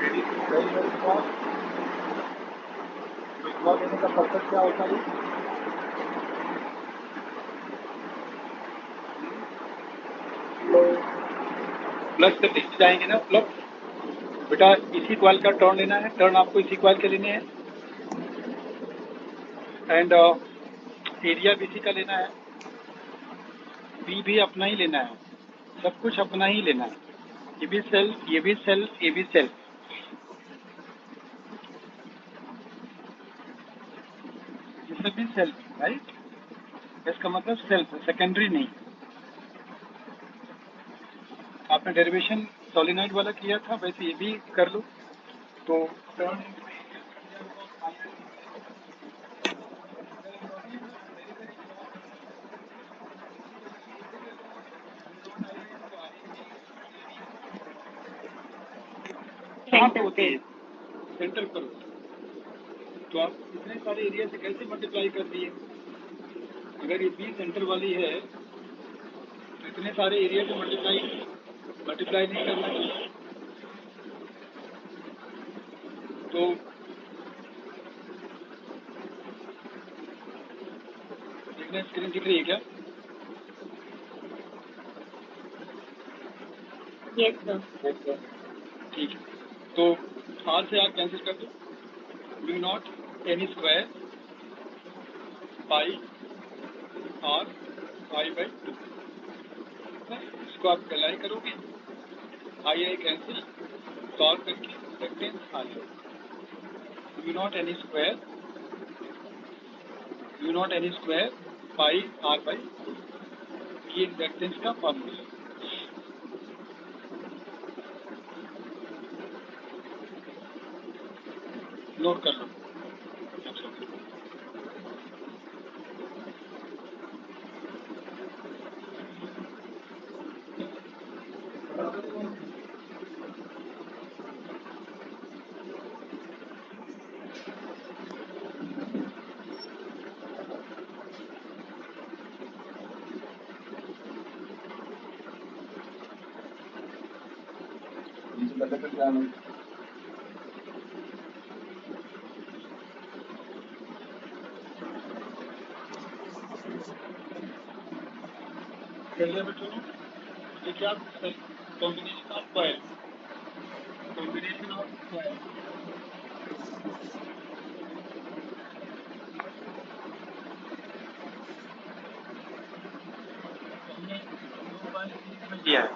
Very very small. Small लेने का purpose क्या होता है? प्लस से नीचे जाएंगे ना प्लस बेटा, इसी कॉइल का टर्न लेना है, टर्न आपको इसी कॉइल के लेने हैं एंड एरिया भी इसी का लेना है, बी भी अपना ही लेना है, सब कुछ अपना ही लेना है। ये भी सेल्फ, ये भी सेल्फ, ये भी सेल्फ, ये सब भी सेल्फ, राइट? इसका मतलब सेल्फ है, सेकेंडरी नहीं। आपने डेरिवेशन सोलिनॉइड वाला किया था, वैसे ये भी कर लो। तो टर्न सेंटर करो, तो आप इतने सारे एरिया से कैसे मल्टीप्लाई कर दिए? अगर ये बी सेंटर वाली है तो इतने सारे एरिया से मल्टीप्लाई नहीं करना चाहिए। तो देखना, स्क्रीन दिख रही है क्या? Yes sir. ठीक है, तो आर से आप कैंसिल कर दो, mu naught N square pi R I by 2। इसको आप अप्लाई करोगे, आई आई कैंसिल, सॉल्व करके इंडक्टेंस आ जाए mu naught N square pi R by 2। ये इंडक्टेंस का फॉर्मूला। नोट कर लो। चलिए बच्चों, ये क्या combination of coil, combination of coil. हमने दो कॉइल सीरीज में किया है।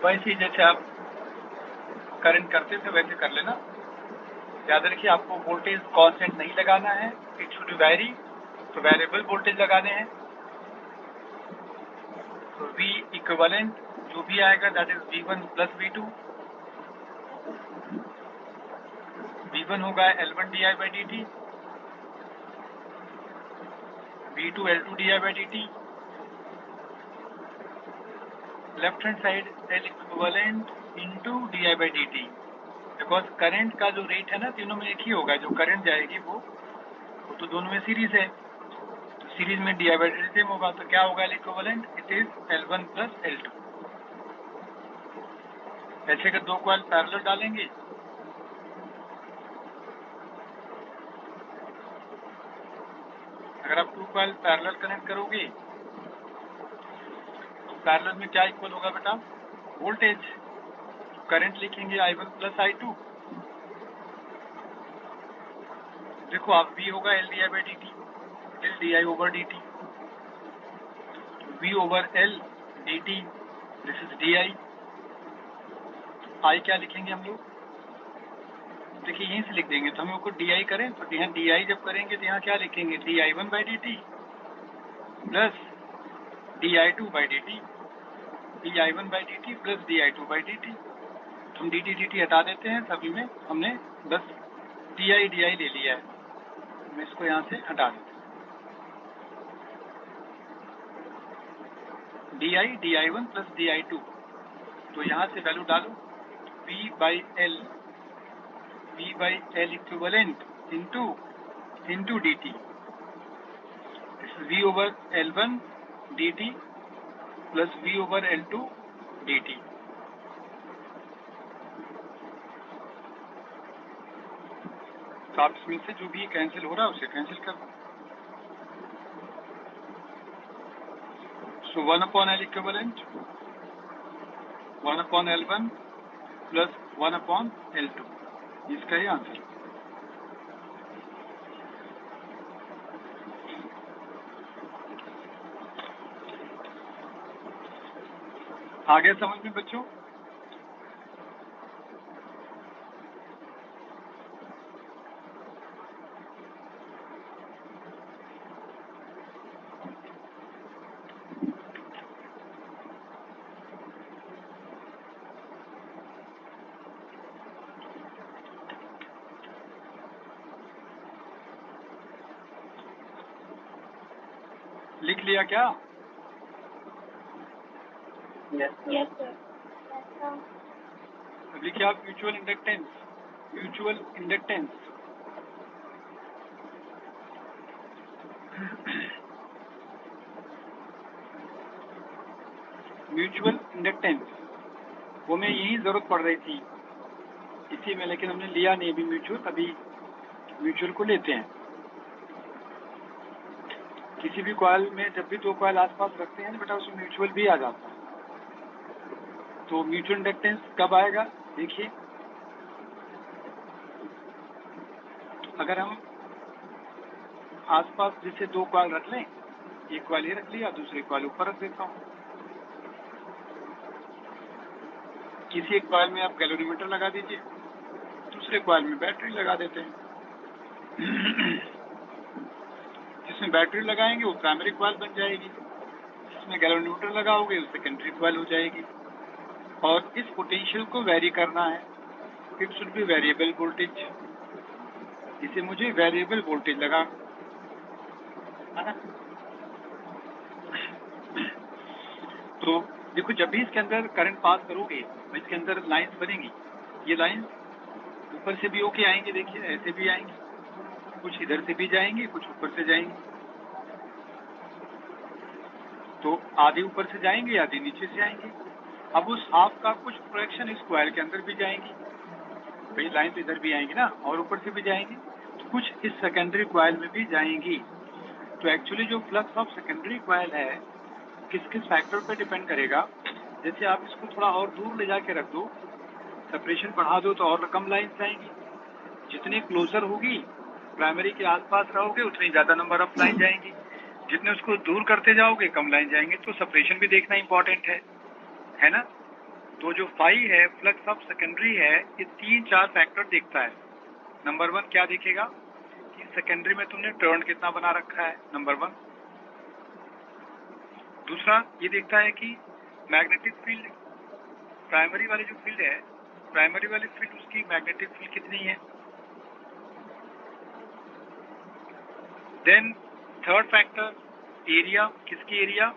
वैसे ही जैसे आप करंट करते थे वैसे कर लेना। याद रखिए, आपको वोल्टेज कांस्टेंट नहीं लगाना है, इट शुड वैरी, तो वेरिएबल वोल्टेज लगाने हैं। तो V इक्विवेलेंट जो भी आएगा that is V1 plus V2। V1 होगा L1 di by dt, V2 L2 di by dt। Left hand side L equivalent into di by dt, because current का जो रेट है ना तीनों में एक ही होगा, जो करंट जाएगी वो तो दोनों में सीरीज है, तो सीरीज में di बाई dt सेम होगा। तो क्या होगा L equivalent? It is L1 plus L2। ऐसे अगर दो कॉइल पैरेलल डालेंगे, अगर आप टू कॉइल पैरेलल कनेक्ट करोगे तो पैरेलल में क्या इक्वल होगा बेटा? वोल्टेज। करंट लिखेंगे I1 प्लस I2। देखो आप V होगा L di by dt, L di over dt, V over L dt, this is di। I क्या लिखेंगे हम लोग? देखिए यहीं से लिख देंगे, तो हम लोग को di करें तो यहाँ di जब करेंगे तो यहाँ क्या लिखेंगे? di1 by dt plus di2 by dt, di1 by dt plus di2 by dt। तो हम dt dt हटा देते हैं, सभी में हमने बस di ले लिया है, मैं इसको यहाँ से हटा देता हूँ। di1 प्लस di2, तो यहाँ से वैल्यू डालो, V by L equivalent into dt, V over L1 dt plus v over L2 dt। तो आप इसमें से जो भी कैंसिल हो रहा है उसे कैंसिल कर दो। सो 1/L equivalent 1/L1 plus 1/L2, इसका ही आंसर। आ गया समझ में बच्चों? लिख लिया क्या? Yes, sir. अब लिखिए आप mutual inductance. Mutual inductance mutual inductance वो में यही जरूरत पड़ रही थी इसी में, लेकिन हमने लिया नहीं अभी म्यूचुअल। अभी म्यूचुअल को लेते हैं। किसी भी कॉइल में जब भी दो कॉइल आसपास रखते हैं ना बेटा, उसमें म्यूचुअल भी आ जाता है। तो म्यूचुअल इंडक्टेंस कब आएगा? देखिए, अगर हम आसपास जैसे दो कॉइल रख लें, एक कॉइल ये रख लिया, दूसरी कॉइल ऊपर रख देता हूँ। किसी एक कॉइल में आप गैल्वेनोमीटर लगा दीजिए, दूसरे कॉइल में बैटरी लगा देते हैं। जिसमें बैटरी लगाएंगे वो प्राइमरी कॉइल बन जाएगी, जिसमें गैल्वेनोमीटर लगाओगे वो सेकेंडरी कॉइल हो जाएगी। और इस पोटेंशियल को वेरी करना है। It should be variable voltage. इसे मुझे वेरिएबल वोल्टेज लगा, है ना? तो देखो, जब भी इसके अंदर करंट पास करोगे तो इसके अंदर लाइंस बनेगी। ये लाइंस ऊपर से भी होके आएंगे, देखिए ऐसे भी आएंगे, कुछ इधर से भी जाएंगे, कुछ ऊपर से जाएंगे। तो आधे ऊपर से जाएंगे, आधे नीचे से आएंगे। अब उस हाफ का कुछ प्रोजेक्शन इस कॉइल के अंदर भी जाएंगी, भाई लाइन तो इधर भी आएंगी ना, और ऊपर से भी जाएंगी, तो कुछ इस सेकेंडरी कॉइल में भी जाएंगी। तो एक्चुअली जो फ्लक्स ऑफ सेकेंडरी कॉइल है किस किस फैक्टर पर डिपेंड करेगा। जैसे आप इसको थोड़ा और दूर ले जाके रख दो, सेपरेशन बढ़ा दो, तो और कम लाइन जाएंगी। जितने क्लोजर होगी प्राइमरी के आसपास रहोगे उतनी ज्यादा नंबर ऑफ लाइन जाएंगी। जितने उसको दूर करते जाओगे कम लाइन जाएंगे। तो सेपरेशन भी देखना इंपॉर्टेंट है ना? तो जो फाई है फ्लक्स ऑफ सेकेंडरी है, ये 3-4 फैक्टर देखता है। नंबर 1 क्या देखेगा कि सेकेंडरी में तुमने टर्न कितना बना रखा है, नंबर 1। दूसरा ये देखता है कि मैग्नेटिक फील्ड, प्राइमरी वाली जो फील्ड है, प्राइमरी वाली फील्ड उसकी मैग्नेटिक फील्ड कितनी है। देन थर्ड फैक्टर एरिया, किसकी एरिया,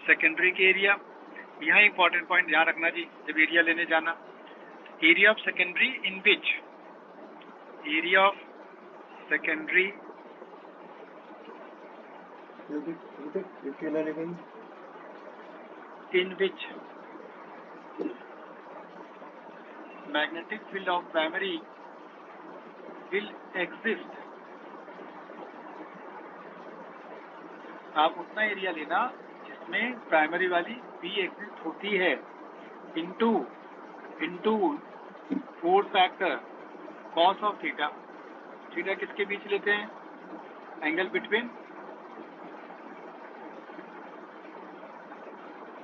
सेकेंडरी के एरिया। यहाँ इंपॉर्टेंट पॉइंट ध्यान रखना जी जब एरिया लेने जाना। Area of secondary in which, area of secondary in which magnetic field of primary will exist। आप उतना एरिया लेना जिसमें प्राइमरी वाली भी एग्जिस्ट होती है, into fourth factor cos of theta. Theta किसके बीच लेते हैं? Angle between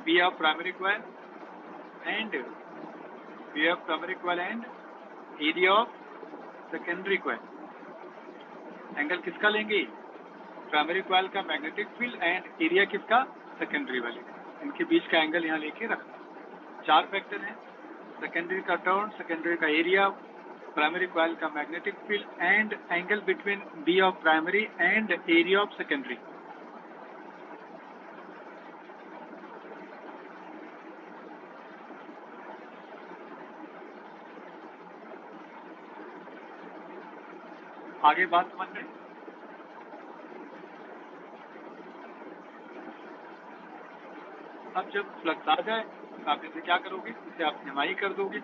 B of primary coil and area of secondary coil. Angle किसका लेंगे? प्राइमरी कॉइल का मैग्नेटिक फील्ड एंड एरिया किसका? सेकेंडरी वाले। इनके बीच का एंगल यहाँ लेके रखना। 4 फैक्टर हैं, सेकेंडरी का टर्न, सेकेंडरी का एरिया, प्राइमरी कॉइल का magnetic field and angle between B of primary and area of secondary. आगे बात समझ में? अब जब फ्लक्स आ जाए तो आप इसे क्या करोगे, इसे आप MI कर दोगे।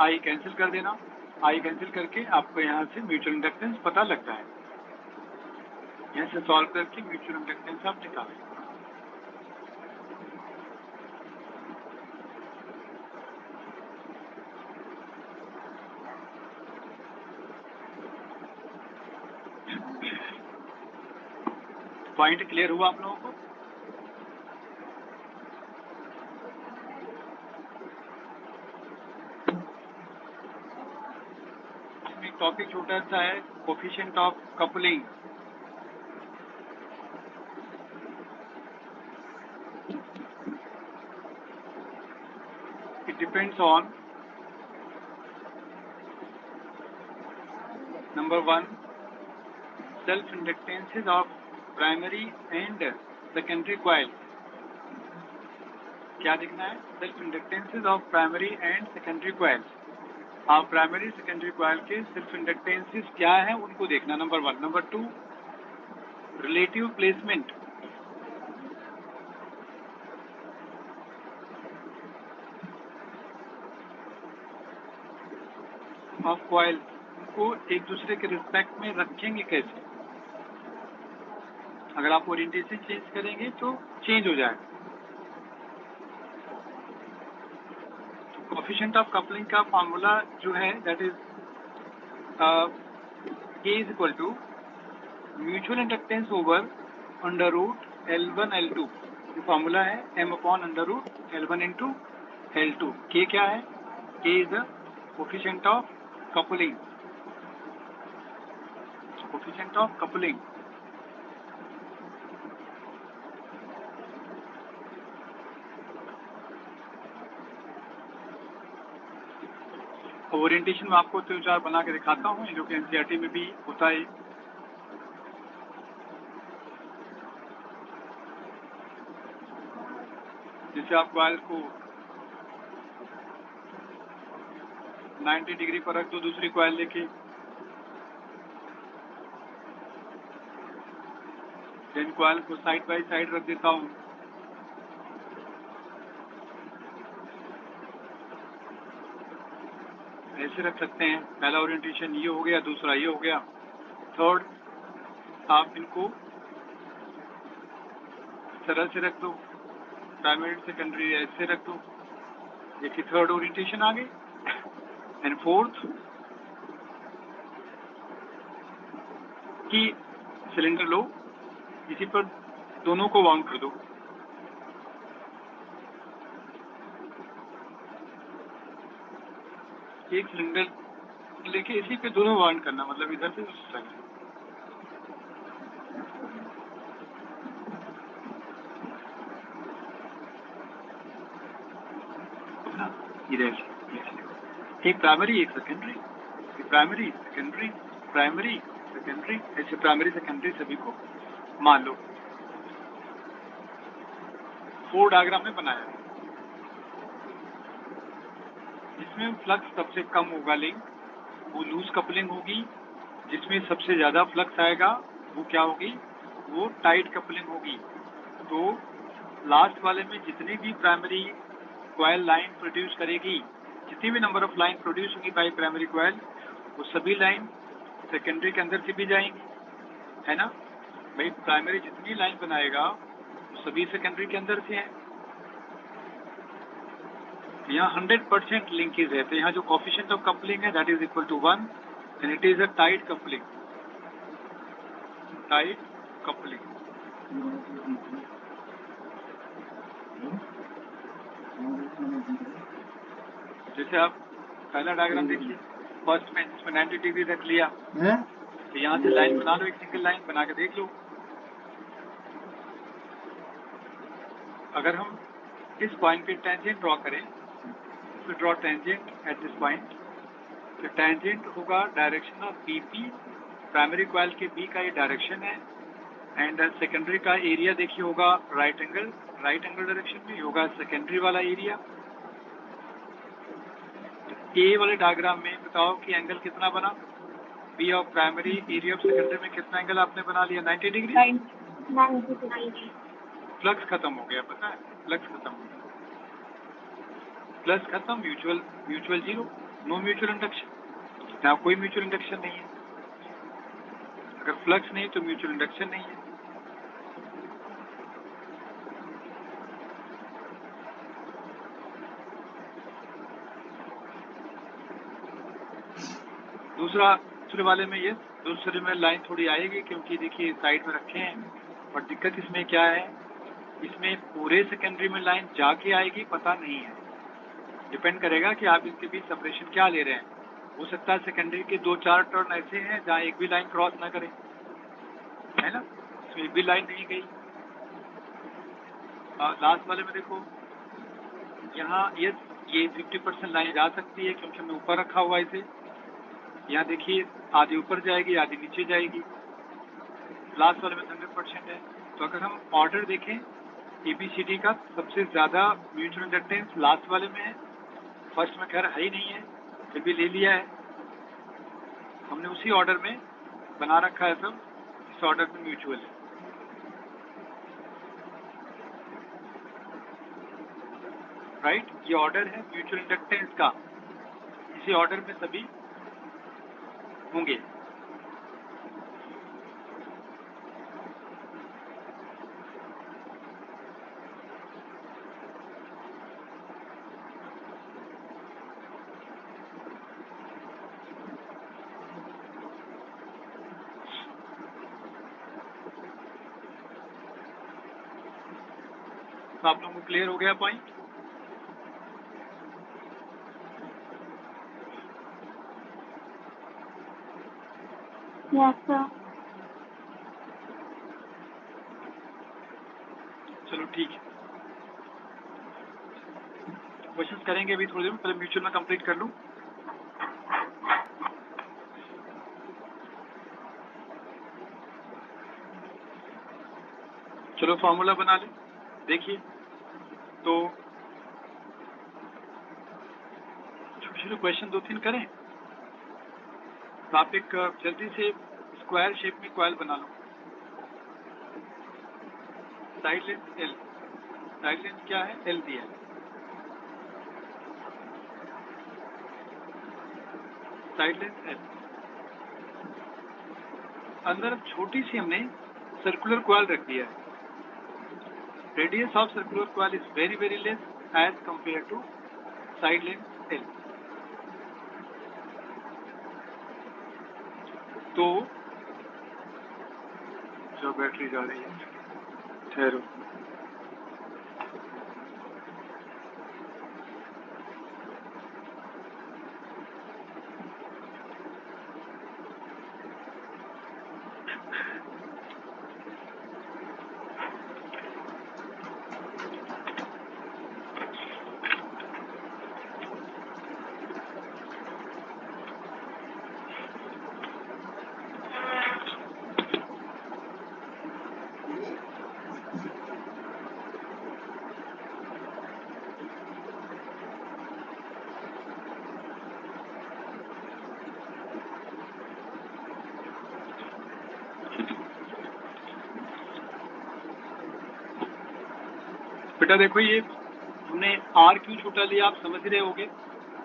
I कैंसिल कर देना, I कैंसिल करके आपको यहाँ से म्यूचुअल इंडक्टेंस पता लगता है। यहाँ से सॉल्व करके म्यूचुअल इंडक्टेंस आप निकालें। पॉइंट क्लियर हुआ आप लोगों को? इसमें टॉपिक छोटा सा है, coefficient of coupling. It depends on number 1, self inductances of primary and secondary coil। क्या देखना है? Self inductances of primary and secondary coil. आप प्राइमरी सेकेंडरी कॉइल के सेल्फ इंडक्टेंसेज क्या है उनको देखना, number 1। Number 2, relative placement of coil, उनको एक दूसरे के रिस्पेक्ट में रखेंगे कैसे। अगर आप ओरिएंटेशन चेंज करेंगे तो चेंज हो जाएगा। कोफिशिएंट ऑफ कपलिंग का फार्मूला जो है that is K is equal to mutual inductance over under root L1 L2। ये फार्मूला है M upon under root L1 into L2। K क्या है? K is the coefficient of coupling. Coefficient of coupling orientation में आपको 3-4 बना के दिखाता हूँ, जो कि एनसीईआरटी में भी होता है। जैसे आप कॉइल को 90 डिग्री पर रख दो दूसरी कॉइल लेके, देन कॉइल को साइड बाय साइड रख देता हूँ। ऐसे रख सकते हैं। पहला ओरिएंटेशन ये हो गया, दूसरा ये हो गया। थर्ड, आप इनको इस तरह से रख दो, प्राइमरी सेकेंडरी ऐसे रख दो। देखिए थर्ड ओरिएंटेशन आ गई। एंड फोर्थ कि सिलेंडर लो, इसी पर दोनों को वाउंड कर दो। एक सिलेंडर लेके इसी पे दोनों वाउंड करना, मतलब इधर से उस साइड। इधर एक प्राइमरी एक secondary, primary secondary, primary secondary, ऐसे प्राइमरी सेकेंडरी सभी को मान लो। 4 डायग्राम में बनाया है। जिसमें फ्लक्स सबसे कम होगा लिंक वो लूज कपलिंग होगी, जिसमें सबसे ज्यादा फ्लक्स आएगा वो क्या होगी, वो टाइट कपलिंग होगी। तो लास्ट वाले में जितनी भी प्राइमरी कॉइल लाइन प्रोड्यूस करेगी, जितनी भी नंबर ऑफ लाइन प्रोड्यूस होगी बाई प्राइमरी कॉइल, वो सभी लाइन सेकेंडरी के अंदर से भी जाएंगी, है ना भाई। प्राइमरी जितनी लाइन बनाएगा वो सभी सेकेंडरी के अंदर से है। यहाँ 100% लिंकेज है, तो यहाँ जो कोफिशिएंट ऑफ कपलिंग है that is equal to 1 and it is a tight coupling. Tight coupling जैसे आप पहला डायग्राम देखिए, फर्स्ट में जिसमें 90 डिग्री रख लिया, तो यहाँ से लाइन बना लो, एक सिंगल लाइन बना के देख लो। अगर हम इस पॉइंट पे टेंजेंट ड्रॉ करें, तो draw tangent at this point, तो टेंजेंट होगा direction of BP, primary coil के बी का ये डायरेक्शन है। एंड सेकेंडरी का एरिया देखिए होगा राइट एंगल डायरेक्शन में होगा सेकेंडरी वाला एरिया। ए वाले डायग्राम में बताओ कि एंगल कितना बना, B of primary, area of secondary में कितना एंगल आपने बना लिया? 90 डिग्री। 90। फ्लक्स खत्म हो गया, पता है, फ्लक्स खत्म हो गया, फ्लक्स खत्म, mutual zero, no mutual induction. यहाँ कोई म्यूचुअल इंडक्शन नहीं है। अगर फ्लक्स नहीं तो म्यूचुअल इंडक्शन नहीं है। दूसरे वाले में ये दूसरे में लाइन थोड़ी आएगी, क्योंकि देखिए साइड में रखे हैं। और दिक्कत इसमें क्या है, इसमें पूरे सेकेंडरी में लाइन जाके आएगी पता नहीं है, डिपेंड करेगा कि आप इसके बीच सेपरेशन क्या ले रहे हैं। हो सकता है सेकेंडरी के 2-4 टर्न ऐसे हैं जहाँ एक भी लाइन क्रॉस ना करे, है ना, इसमें एक भी लाइन नहीं गई। लास्ट वाले में देखो, यहाँ ये 50% लाइन जा सकती है क्योंकि हमने ऊपर रखा हुआ है इसे। यहाँ देखिए आधी ऊपर जाएगी, आधी नीचे जाएगी। लास्ट वाले में 100% है। तो अगर हम ऑर्डर देखें ABCD का, सबसे ज्यादा म्यूचुअल इंडक्टेंस लास्ट वाले में है, फर्स्ट में खैर है ही नहीं है, फिर भी ले लिया है हमने। उसी ऑर्डर में बना रखा है सब, इस ऑर्डर में म्यूचुअल है, राइट। ये ऑर्डर है म्यूचुअल इंडक्टेंस का, इसी ऑर्डर में सभी होंगे। तो आप लोगों को क्लियर हो गया पॉइंट? Yes sir. चलो ठीक है, क्वेश्चंस करेंगे अभी थोड़ी देर में, पहले म्यूचुअल में कंप्लीट कर लूं। चलो फॉर्मूला बना लें। देखिए तो छोटे क्वेश्चन 2-3 करें। तो आप एक जल्दी से स्क्वायर शेप में कॉइल बना लो। Side length L, side length क्या है? L दिया है। साइड लेंथ L, अंदर छोटी सी हमने सर्कुलर कॉइल रख दिया है। Radius of circular coil is very very less as compare to side length L। तो जो बैटरी जा रही है, ठहरो, बेटा देखो ये हमने R क्यों छोटा लिया, आप समझ रहे होगे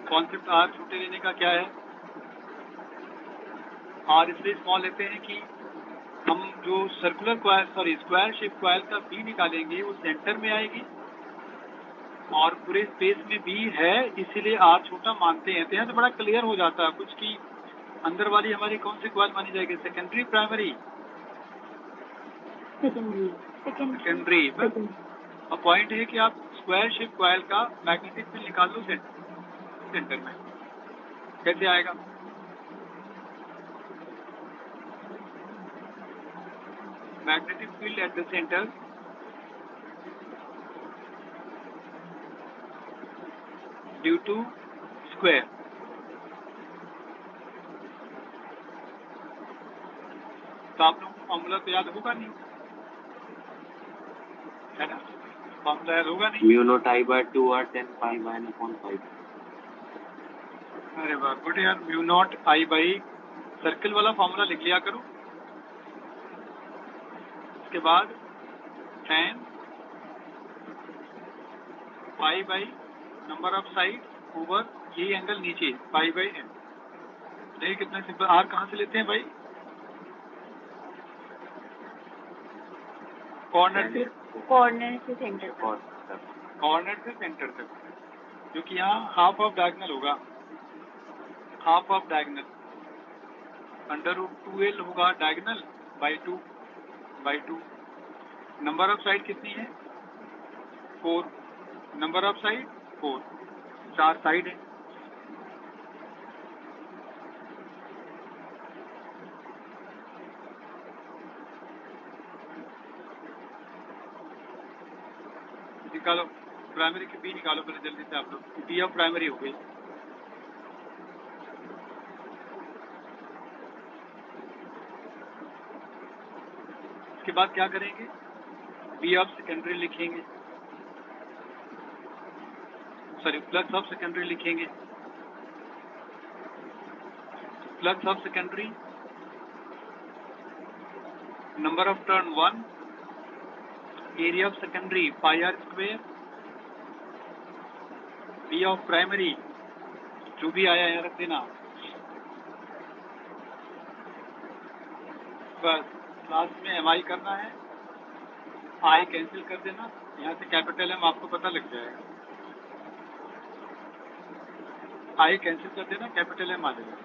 कॉन्सेप्ट R छोटे लेने का क्या है। R इसलिए स्मॉल लेते हैं कि हम जो circular coil, sorry square shape coil का B निकालेंगे वो सेंटर में आएगी और पूरे स्पेस में B है, इसीलिए R छोटा मानते हैं। तो यहाँ से बड़ा क्लियर हो जाता है कुछ कि अंदर वाली हमारी कौन सी कॉइल मानी जाएगी, सेकेंडरी प्राइमरी? सेकेंडरी। और पॉइंट है कि आप स्क्वायर शेप कॉइल का मैग्नेटिक फील्ड निकाल लो सेंटर में, कैसे आएगा? Magnetic field at the centre due to square. तो आप लोगों को फॉर्मूला तो याद होगा नहीं, है ना? फॉर्मूला याद होगा नहीं। म्यू नॉट I by 2 और 10 pi n upon 5। अरे वाह गुड यार, mu naught I by circle वाला फॉर्मूला लिख लिया करो। उसके बाद tan pi by number of side over ये एंगल नीचे पाई बाई एन। देखिए कितना सिंपल। आर कहाँ से लेते हैं भाई? कॉर्नर से। कॉर्नर से सेंटर तक। कॉर्नर से सेंटर तक, क्योंकि यहाँ हाफ ऑफ डायगोनल होगा, half of diagonal under root 2l होगा diagonal by 2। Number of side कितनी है? 4। नंबर ऑफ साइड 4, 4 साइड है। निकालो प्राइमरी की बी निकालो पहले जल्दी से आप लोग। बी ऑफ प्राइमरी हो गई। इसके बाद क्या करेंगे? बी ऑफ सेकेंडरी लिखेंगे, सॉरी प्लस ऑफ सेकेंडरी लिखेंगे। Plus of secondary number of turn 1, area of secondary pi R square, B of primary जो भी आया यहाँ रख देना। बस लास्ट में एम आई करना है, आई कैंसिल कर देना, यहाँ से कैपिटल एम आपको पता लग जाएगा। आई कैंसिल कर देना, कैपिटल एम आ जाएगा।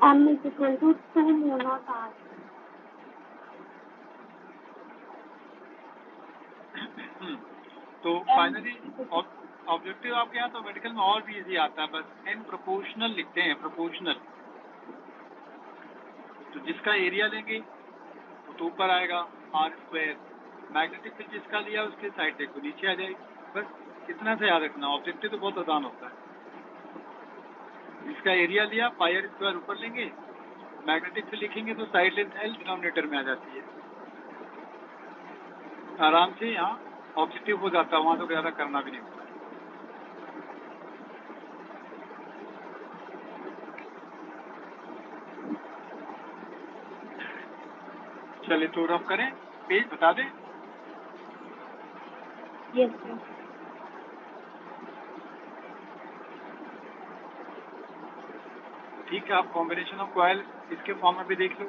M is equal to 2 mu naught R. तो फाइनली ऑब्जेक्टिव आपके यहाँ तो मेडिकल में और भी इजी आता है, बस एन प्रोपोर्शनल लिखते हैं, प्रोपोर्शनल। तो जिसका एरिया लेंगे वो तो ऊपर आएगा आर स्क्वायर, मैग्नेटिक फील्ड जिसका लिया उसके साइड देखो नीचे आ जाएगी। बस इतना से याद रखना, ऑब्जेक्टिव तो बहुत आसान होता है। जिसका एरिया लिया पाई आर स्क्वायर ऊपर लेंगे, मैग्नेटिक फील्ड लिखेंगे तो साइड लेंथ एल डिनोमिनेटर में आ जाती है। आराम से यहाँ ऑब्जेक्टिव हो जाता है, वहाँ तो ज़्यादा करना भी नहीं होता। चलिए तो रफ करें, पेज बता दें। Yes, sir. ठीक है, आप कॉम्बिनेशन ऑफ कॉइल इसके फॉर्म में भी देख लो।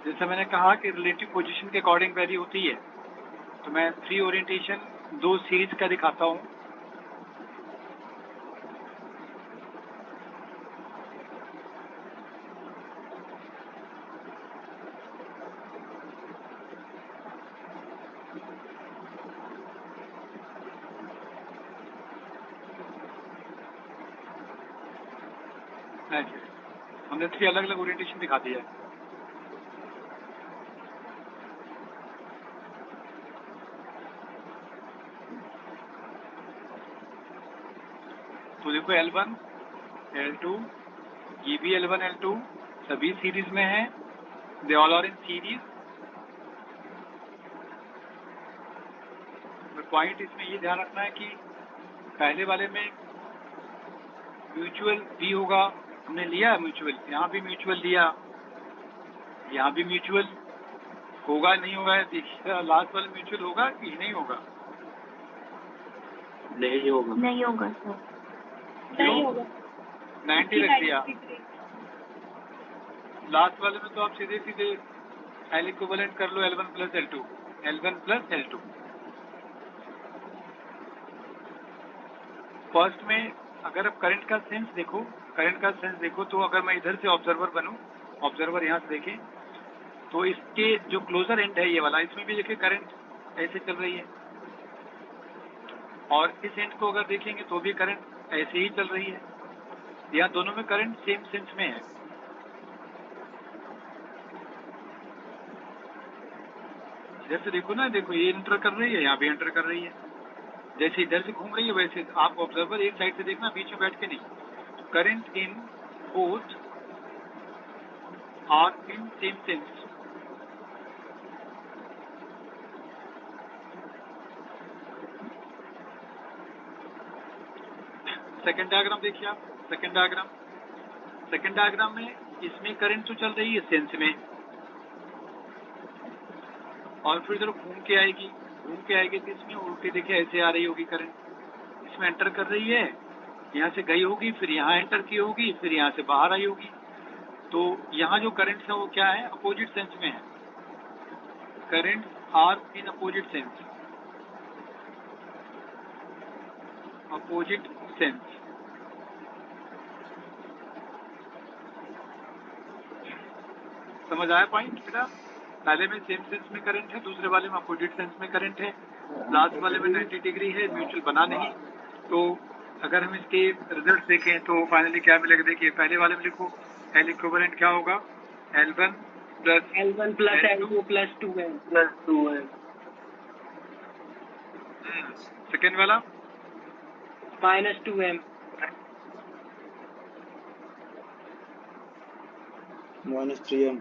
जैसे मैंने कहा कि रिलेटिव पोजीशन के अकॉर्डिंग वैरी होती है, तो मैं 3 ओरिएंटेशन 2 सीरीज का दिखाता हूँ। हमने 3 अलग अलग ओरिएंटेशन दिखा दिया है। तो देखो L1 L2 ये भी L1 L2 सभी सीरीज में है, they all are in series. Point इसमें ये ध्यान रखना है कि पहले वाले में म्यूचुअल भी होगा, हमने लिया म्यूचुअल, यहाँ भी म्यूचुअल लिया, यहाँ भी म्यूचुअल होगा नहीं होगा, देखिए लास्ट वाला म्यूचुअल होगा कि नहीं होगा? नहीं होगा। नहीं होगा सर। नहीं होगा। 90 रख दिया। लास्ट वाले में तो आप सीधे सीधे एल इक्विवेलेंट कर लो L1 plus L2, L1 plus L2। First में अगर आप करंट का सेंस देखो तो अगर मैं इधर से ऑब्जर्वर बनूं, ऑब्जर्वर यहाँ से देखें तो इसके जो क्लोजर एंड है ये वाला, इसमें भी देखिए करंट ऐसे चल रही है, और इस एंड को अगर देखेंगे तो भी करंट ऐसे ही चल रही है। यहाँ दोनों में करंट सेम सेंस में है। जैसे देखो ना, देखो ये एंटर कर रही है, यहाँ भी एंटर कर रही है, जैसे इधर से घूम रही है वैसे आप ऑब्जर्वर एक साइड से देखना, बीच में बैठ के नहीं। Current in both are in same sense. Second diagram देखिए आप, सेकंड डायग्राम में इसमें करंट तो चल रही है सेंस में, और फिर जब घूम के आएगी तो इसमें उल्टी देखिए ऐसे आ रही होगी करंट, इसमें एंटर कर रही है, यहाँ से गई होगी, फिर यहाँ एंटर की होगी, फिर यहाँ से बाहर आई होगी। तो यहाँ जो करंट है वो क्या है, अपोजिट सेंस में है। Current are in opposite sense, opposite sense. समझ आया पॉइंट बेटा? पहले में सेम सेंस में करंट है, दूसरे वाले में अपोजिट सेंस में करंट है, लास्ट वाले में 90 डिग्री है, म्यूचुअल बना नहीं। तो अगर हम इसके रिजल्ट देखें तो फाइनली क्या मिलेगा, देखिए पहले वाले में लिखो L इक्विवेलेंट क्या होगा, L1 plus L1 plus L2 plus 2M। Second वाला माइनस 2M। minus 3M.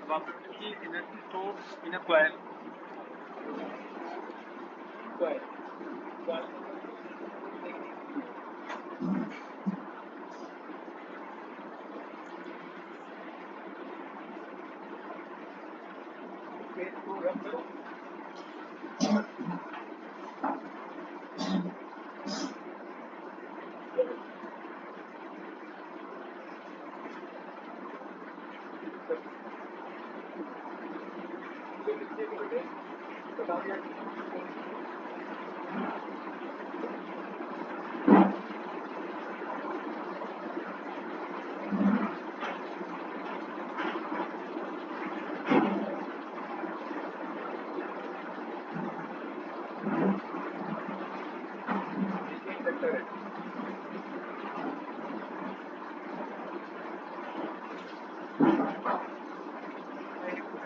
अब आप लोग देखिए energy store in a coil,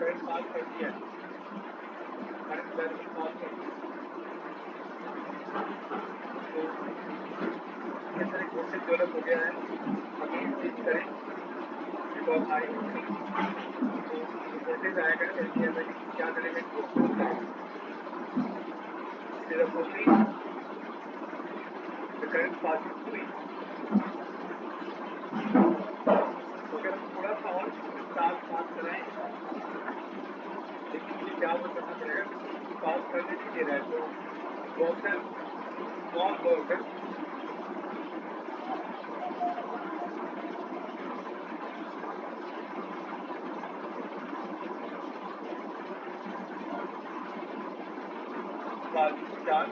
current pass कर दिया, करंट लेवल पास कर दिया, तो इस तरह वोल्टेज डेवलप हो गया है against this current, because I तो वोल्टेज आएगा क्या करेगा, द करंट पासिंग थ्रू। अगर हम थोड़ा सा और चार्ज पास कराएं, लेकिन मुझे क्या करना पड़ेगा, पास करने नहीं दे रहा है, तो boxer small boxer charge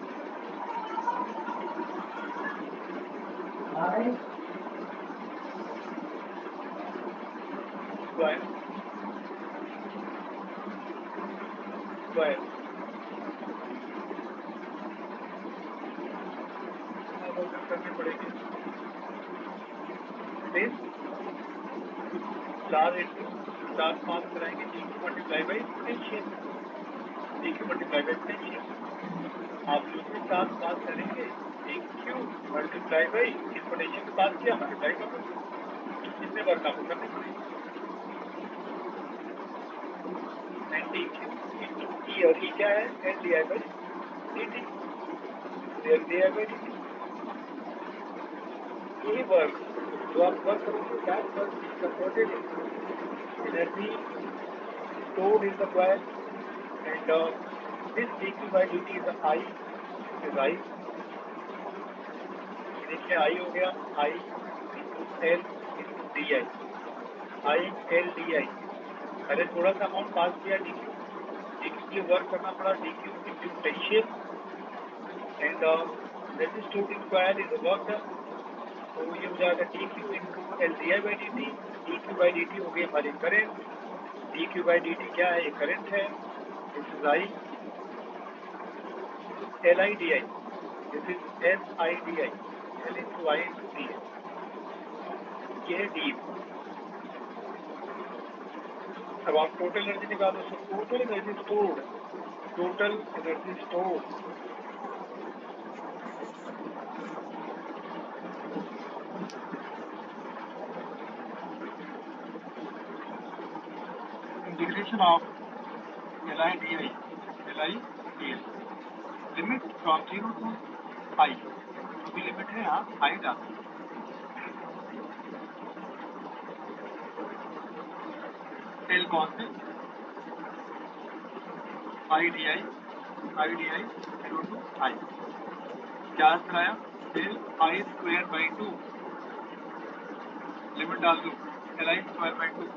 square करनी पड़ेगी, चार्ज पास कराएंगे D Q multiply by potential, आप जो भी चार्ज पास करेंगे डी क्यू मल्टीप्लाई बाई इस पोटेंशियल के पास किया मल्टीप्लाई कर दो, कितने बार आपको करने पड़ेगी, डी क्यू इंटू ई, और ई क्या है, L D I by D T, L D I by D T. यही वर्क जो आप वर्क करोगे, that work is converted in energy stored in the coil, and this dq by dt is I, is I, देखिए I हो गया I into L into di, ILDI। पहले थोड़ा सा अमाउंट पास किया DQ के लिए वर्क करना पड़ा, DQ into potential and resistance in coil is a work done। तो ये हो जाएगा DQ into LDI by dt। DQ by dt हो गई हमारी करंट। DQ by dt क्या है? ये करंट है। This is I। LIDI, this is SIDI। L into I into D। ये है D। अब आप टोटल एनर्जी निकालो। So total energy stored, total energy stored integration of LIDI limit from 0 to I। जो भी लिमिट है आप I डालो। L कौन से? IDI zero to I। क्या कराया? L I square by 2 limit डाल दो L I square by 2।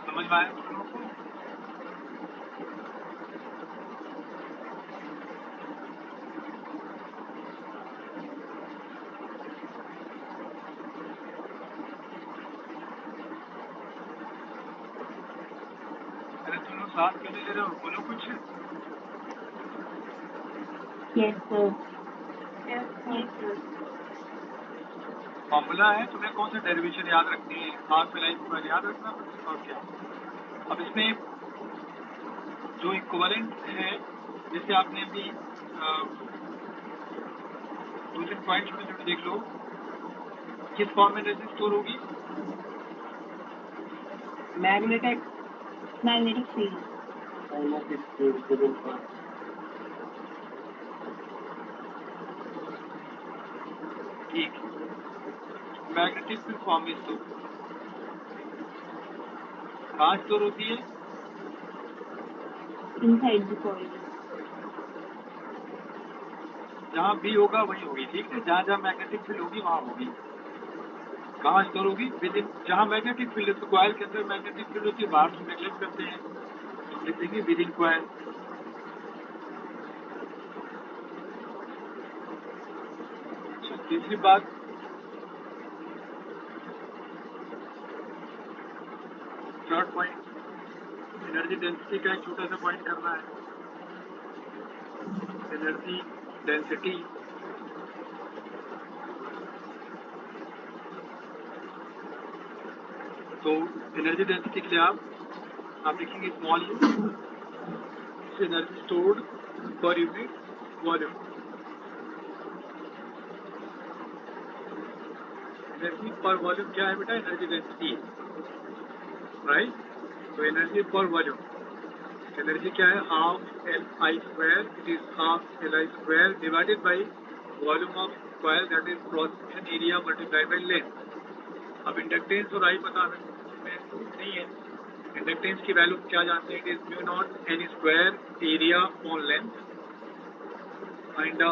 समझ में आया तुम लोगों को? अरे तुम लोग साथ क्यों नहीं ले रहे हो? बोलो कुछ। Yes, sir. फॉर्मूला है, तुम्हें कौन सा डेरिवेशन याद रखनी है? हाफ एल आई स्क्वायर याद रखना बस, और क्या। अब इसमें जो इक्विवेलेंट है, जैसे आपने अभी दूसरे पॉइंट छोटे छोटे देख लो, किस फॉर्म में एनर्जी स्टोर होगी? Magnetic Magnetic field. ठीक, मैग्नेटिक फील्ड फॉर्म में स्टोर कहाँ स्टोर होती है? Inside the coil. जहाँ भी होगा वही होगी, ठीक है। जहाँ जहाँ मैग्नेटिक फील्ड होगी वहाँ होगी। कहाँ स्टोर होगी? With in. जहाँ मैग्नेटिक फील्ड है तो कॉइल के अंदर मैग्नेटिक फील्ड होती है, बाहर तो नेग्लेक्ट करते हैं, तो लिख देंगे विद इन कॉइल। तीसरी बात, थर्ड पॉइंट, एनर्जी डेंसिटी का एक छोटा सा पॉइंट करना है। एनर्जी डेंसिटी तो एनर्जी डेंसिटी के लिए आप लिखेंगे small you, energy stored per unit volume. Energy पर वॉल्यूम क्या है बेटा? Energy density, right. तो एनर्जी पर वॉल्यूम, एनर्जी क्या है? Half L I square, it is half L I square divided by volume of coil, that is cross section area multiply by length. अब inductance और आई पता नहीं है, इंडक्टेंस की वैल्यू क्या जानते हैं? It is mu naught N square area on length. And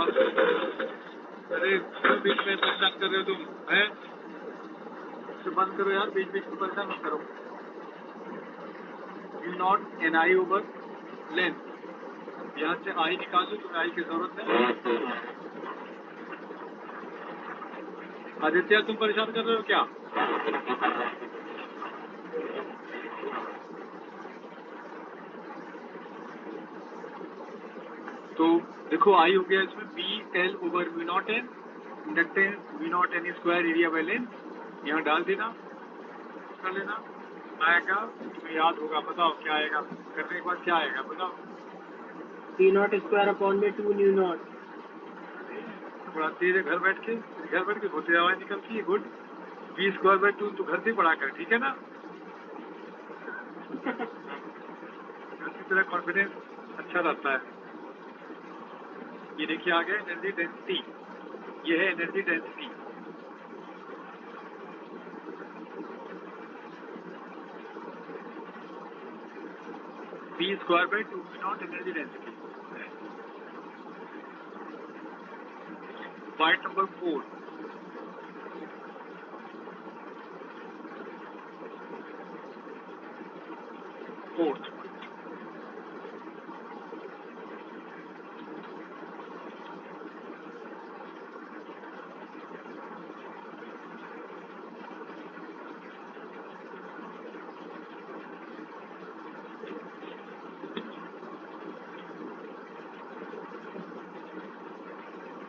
अरे बीच में परेशान कर रहे हो तुम, है? इसे बंद करो यार, बीच बीच में परेशान मत करो। म्यू नॉट एन आई ओवर लेंथ, यहाँ से आई निकाल लो, तुम्हें आई की जरूरत है। आदित्य तुम परेशान कर रहे हो क्या? तो देखो आई हो गया इसमें B L over mu naught N, inductance mu naught N square area by length, यहाँ डाल देना, कर लेना, आएगा। तुम्हें याद होगा, बताओ क्या आएगा? करने के बाद क्या आएगा बताओ? डी नॉट स्क्वायर अपॉन में 2 न्यू नॉट। थोड़ा तेज घर बैठ के होते आवाज निकलती है। गुड। बी स्क्वायर बाय 2 तो घर से पढ़ा कर, ठीक है ना? इसी तरह कॉन्फिडेंस अच्छा रहता है। ये देखिए आ गया एनर्जी डेंसिटी, ये है energy density. V²/2V0 energy density. Point number 4, fourth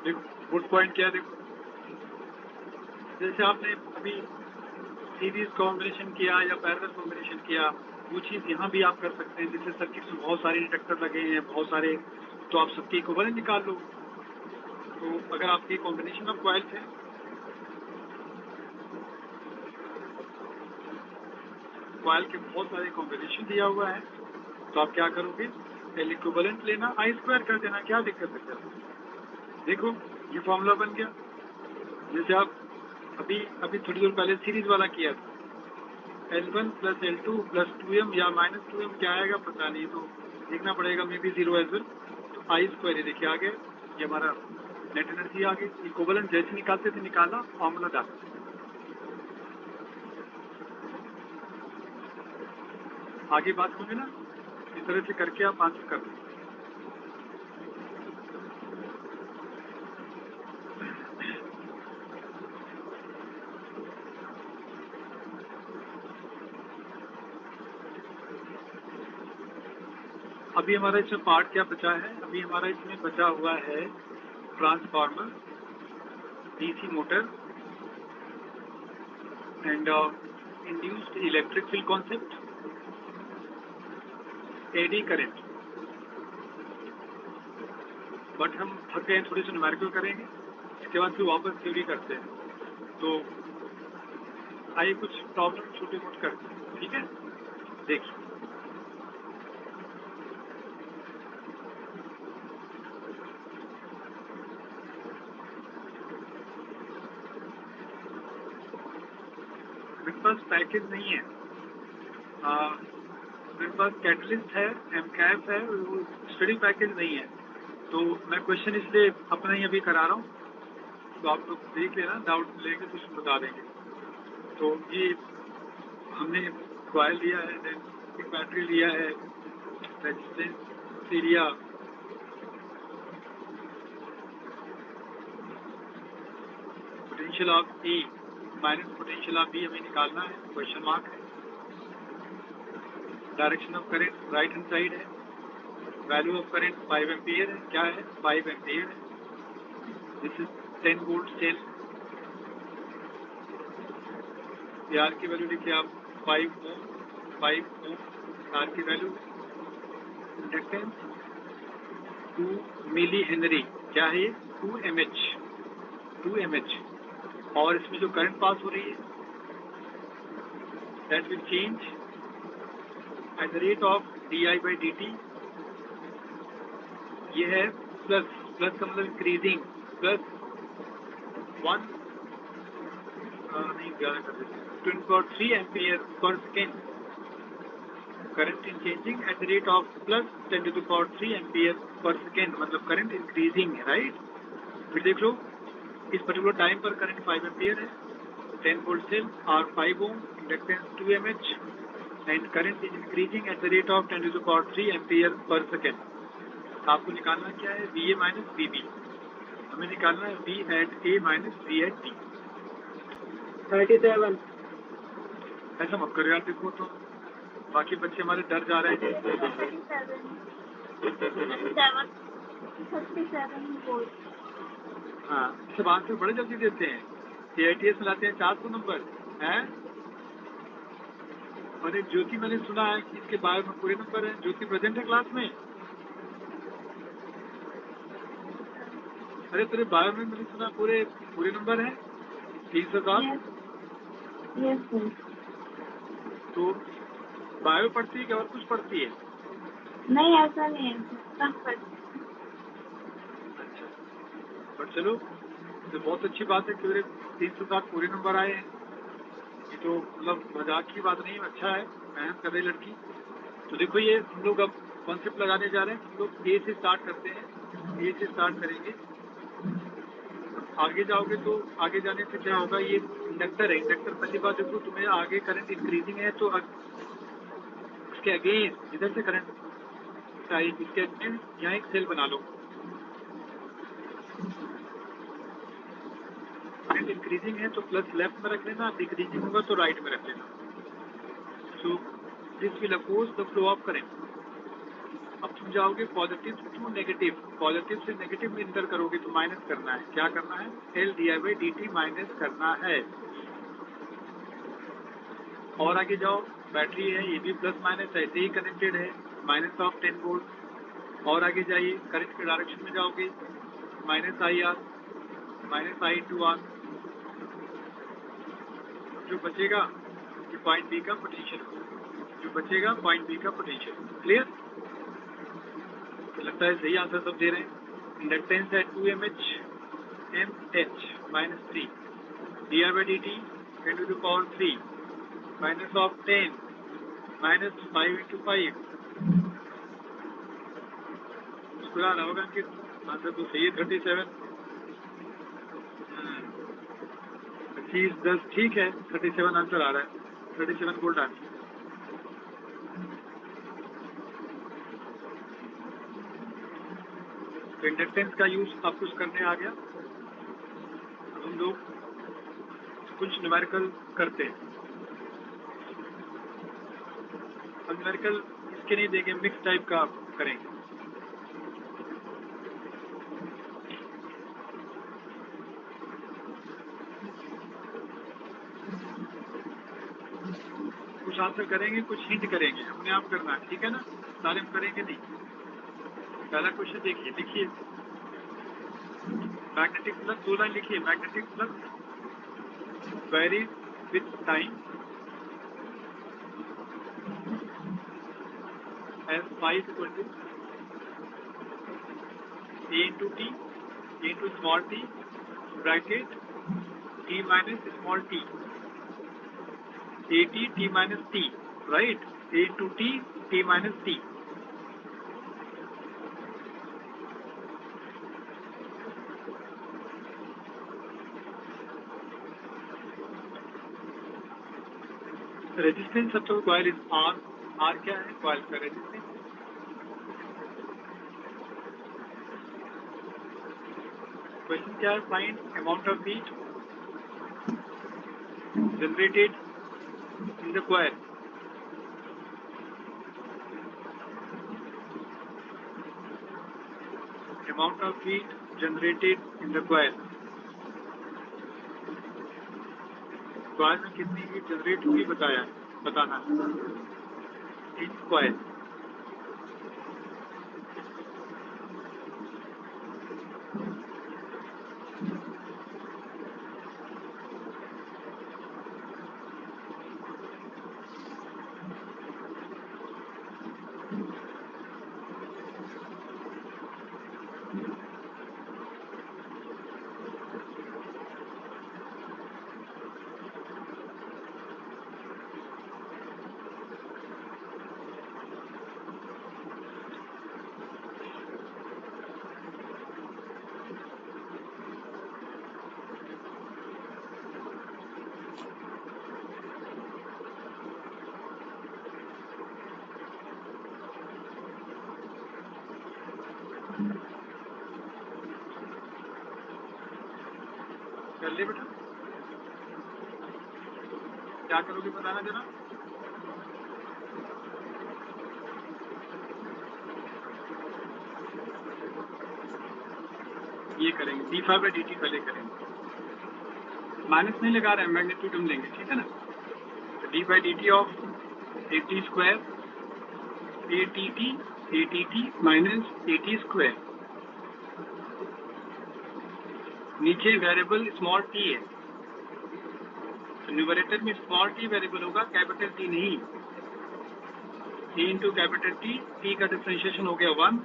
देखो गुड पॉइंट क्या है, देखो जैसे आपने अभी सीरीज कॉम्बिनेशन किया या पैरेलल कॉम्बिनेशन किया, वो चीज़ यहाँ भी आप कर सकते हैं। जैसे सर्किट में बहुत सारे इंडक्टर लगे हैं, बहुत सारे, तो आप सबके इक्विवेलेंट निकाल लो। तो अगर आपकी कॉम्बिनेशन ऑफ कॉइल्स है, कॉइल के बहुत सारे कॉम्बिनेशन दिया हुआ है, तो आप क्या करोगे, एल इक्विवेलेंट लेना, I² कर देना, क्या दिक्कत है सर। देखो ये फॉर्मूला बन गया। जैसे आप अभी थोड़ी देर पहले सीरीज वाला किया था, L1 + L2 + 2m या -2m क्या आएगा पता नहीं, तो देखना पड़ेगा, मे बी 0 एज वेल। तो I², ये देखिए आ गया, ये हमारा नेट एनर्जी आ गई। इक्विवेलेंट जैसे निकालते थे निकाला, फॉर्मूला डाला। आगे बात होगी ना, इस तरह से करके आप आंसर कर दो। अभी हमारा इसमें पार्ट क्या बचा है, अभी हमारा इसमें बचा हुआ है transformer, DC motor and induced electric field concept, eddy current. But हम थक गए, थोड़ी सी न्यूमेरिकल करेंगे, इसके बाद फिर वापस थ्योरी करते हैं। तो आइए कुछ प्रॉब्लम छोटी मोटी करते हैं, ठीक है। देखिए मेरे पास पैकेज नहीं है, मेरे पास कैटलिस्ट है, एमकैप है, वो स्टडी पैकेज नहीं है। तो मैं क्वेश्चन इसलिए अपना ही अभी करा रहा हूँ, तो आप लोग देख लेना, डाउट लेंगे तो उसमें बता देंगे। तो ये हमने कॉइल लिया है, देन एक बैटरी लिया है, resistance area, potential of A minus potential of B हमें निकालना है, क्वेश्चन मार्क है। Direction of current right hand side है, वैल्यू ऑफ करंट 5 एम्पियर है, क्या है 5 एम्पियर है। This is 10 volt cell, R की वैल्यू लिखिए आप 5 ओम आर की वैल्यू। इंडक्टेंस 2 मिली हेनरी, क्या है ये 2 mH। और इसमें जो करंट पास हो रही है that will change at the rate of di/dt। ये है प्लस का मतलब इंक्रीजिंग, +1 नहीं ज्यादा कर देते 10⁻³ ampere per second. Current in changing at the rate of +10⁻³ ampere per second, मतलब करंट इंक्रीजिंग है, राइट। फिर देख लो इस पर्टिकुलर टाइम पर करंट 5 एम्पियर है, 10 वोल्ट सेल और 5 ohm, inductance 2 mH and current is increasing at the rate of 10⁻³ ampere per second. आपको निकालना क्या है, VA माइनस VB, हमें निकालना है V at A minus V at B। 37। ऐसा मत करो यार, देखो तो बाकी बच्चे हमारे डर जा रहे हैं। 37 वोल्ट। हाँ, सब आंसर बड़े जल्दी देते हैं, AITS में लाते हैं 400 नंबर हैं। और एक ज्योति, मैंने सुना है कि इसके बायो में पूरे नंबर है। ज्योति प्रेजेंट है क्लास में? अरे तेरे बायो में मैंने सुना पूरे नंबर है 307। Yes sir. तो बायो पढ़ती है कि और कुछ पढ़ती है? नहीं ऐसा नहीं है, सब पढ़ते हैं। अच्छा, बट चलो तो बहुत अच्छी बात है कि मेरे 307 पूरे नंबर आए हैं। ये तो मतलब मजाक की बात नहीं, अच्छा है, मेहनत कर रही लड़की। तो देखो ये हम लोग अब कॉन्सेप्ट लगाने जा रहे हैं। हम लोग ए से स्टार्ट करते हैं, ए से स्टार्ट करेंगे। आगे जाओगे तो आगे जाने से क्या होगा, ये इंडक्टर है, इंडक्टर पहली बात देखो तुम्हें आगे करंट इंक्रीजिंग है तो इसके अगेंस्ट इधर से करंट साइड, इसके अगेंस्ट यहाँ एक सेल बना लो। करंट इंक्रीजिंग है तो प्लस लेफ्ट में रख लेना, डिक्रीजिंग होगा तो राइट में रख लेना। So this will oppose the flow of current. अब तुम जाओगे पॉजिटिव टू नेगेटिव, पॉजिटिव से नेगेटिव में इंटर करोगे तो माइनस करना है। क्या करना है, L D I by D T minus करना है। और आगे जाओ, बैटरी है ये भी प्लस माइनस ऐसे ही कनेक्टेड है, माइनस ऑफ 10 वोल्ट। और आगे जाइए, करंट के डायरेक्शन में जाओगे, minus I R, minus I two R. जो बचेगा ये पॉइंट बी का पोटेंशियल, जो बचेगा पॉइंट बी का पोटेंशियल। क्लियर? तो लगता है सही आंसर सब दे रहे हैं। इंडक्टेंस है 2mH mH minus 3 D I by D T 10 to the power 3 minus of 10 minus 5 into 5। मुस्कुरा रहा होगा कि आंसर तो सही है 37। 25 10 ठीक है, 37 आंसर आ रहा है, 37 गोल्ड आंसर। तो इंडक्टेंस का यूज आप कुछ करने आ गया। अब हम लोग कुछ न्यूमेरिकल करते हैं। अब न्यूमेरिकल इसके नहीं देंगे, मिक्स टाइप का करेंगे। कुछ आंसर करेंगे, कुछ हिंट करेंगे, अपने आप करना है, ठीक है ना? सारे हम करेंगे नहीं। पहला क्वेश्चन देखिए, लिखिए मैग्नेटिक फ्लक्स, 2 लाइन लिखिए। Magnetic flux very with time as phi is equal to a into t, a into small t, bracket t minus small t, at t minus t, right? a into t, t minus t. Resistance of coil is R। R क्या है? Coil का resistance. Question क्या है? Find amount of heat generated in the coil. Amount of heat generated in the coil. Coil में कितनी heat generate होगी बताना है। इन कॉइल कर ले बेटा, क्या करोगे बताना जरा। ये करेंगे d∅dt पहले करेंगे, माइनस नहीं लगा रहे हैं, मैग्नीट्यूड हम लेंगे, ठीक है ना? तो D by D T of AT square ATT minus AT square. नीचे वेरिएबल स्मॉल t है, तो न्यूमरेटर में स्मॉल t वेरिएबल होगा, कैपिटल T नहीं। T into capital T, T का डिफरेंशिएशन हो गया 1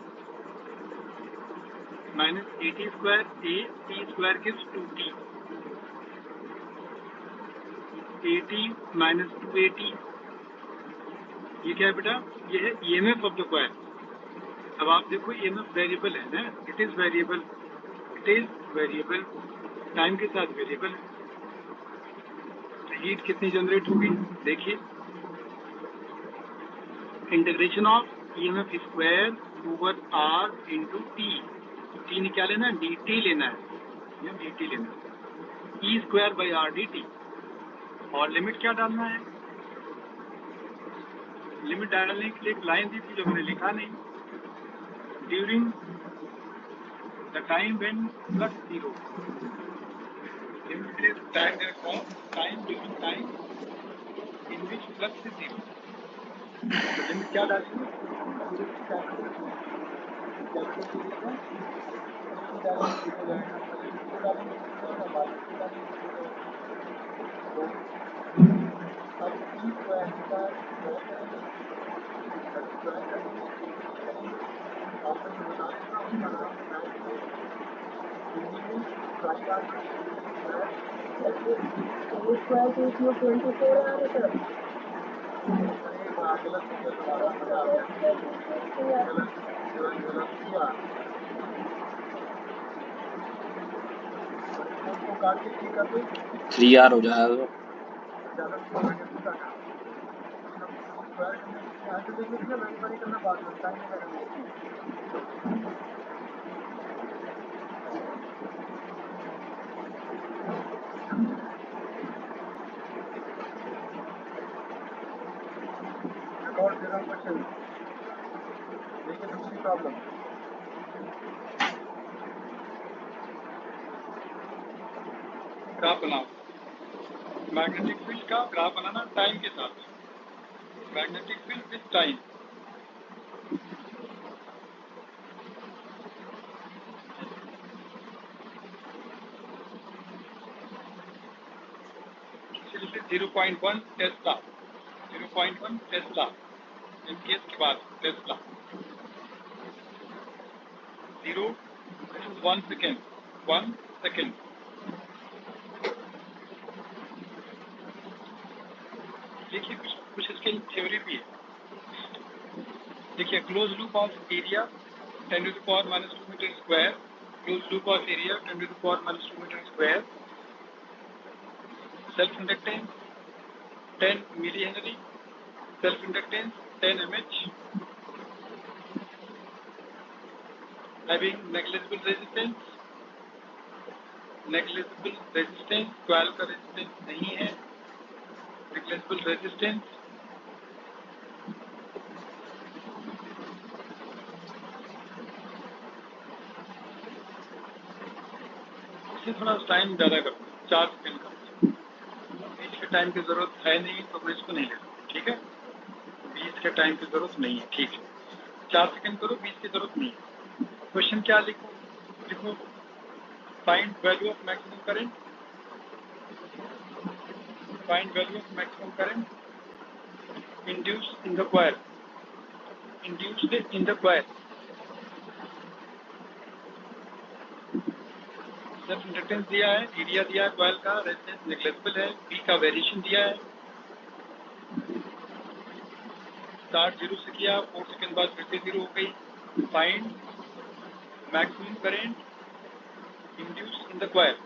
minus 80 square a t square gives 2t. 80 minus 280, ये क्या है बेटा? ये है EMF ऑफ द कॉइल. अब आप देखो EMF वेरिएबल है ना, इट इज वेरिएबल, टाइम के साथ वेरिएबल. हीट कितनी जनरेट होगी देखिए, integration of EMF square over R into T. T ने क्या लेना है? dt लेना है, dt लेना है, E square by R dt. और लिमिट क्या डालना है? लिमिट डालने के लिए एक लाइन दी थी जो मैंने लिखा नहीं. During the time when flux zero. Limit is time during time in which flux is zero. तो लिमिट क्या डालेंगे? Square is you 24 hours. Three R हो जाएगा. दूसरी प्रॉब्लम, ग्राफ बनाओ. मैग्नेटिक फील्ड का ग्राफ बनाना टाइम के साथ. Magnetic field with time. सिर्फ 0.1 टेस्ला, 0.1 टेस्ला, एम्पियर की बात, टेस्ला. 1 second, 1 second. देखिए कुछ इसके थ्योरी भी है. देखिए close loop of area 10 to the power minus 2 meter square, closed loop of area 10 to the power minus 2 meter square, self inductance 10 millihenry, self inductance 10 mH, having negligible resistance, coil का resistance नहीं है, negligible resistance. थोड़ा time ज़्यादा करो, 4 second का. बीच के time की जरूरत है नहीं तो मैं इसको नहीं लेता. ठीक है, बीच के टाइम की जरूरत नहीं है. ठीक है, 4 सेकेंड करो, बीच की जरूरत नहीं है. क्वेश्चन क्या लिखो? लिखो find value of maximum current. Find value of maximum current induced in the coil. Induced in the coil. Self inductance दिया है, एरिया दिया है कॉइल का, रेजिस्टेंस नेग्लेजिबल है, बी का वेरिएशन दिया है. स्टार्ट 0 से किया, 4 सेकेंड बाद फिर से 0 हो गई. Find maximum current induced in the coil.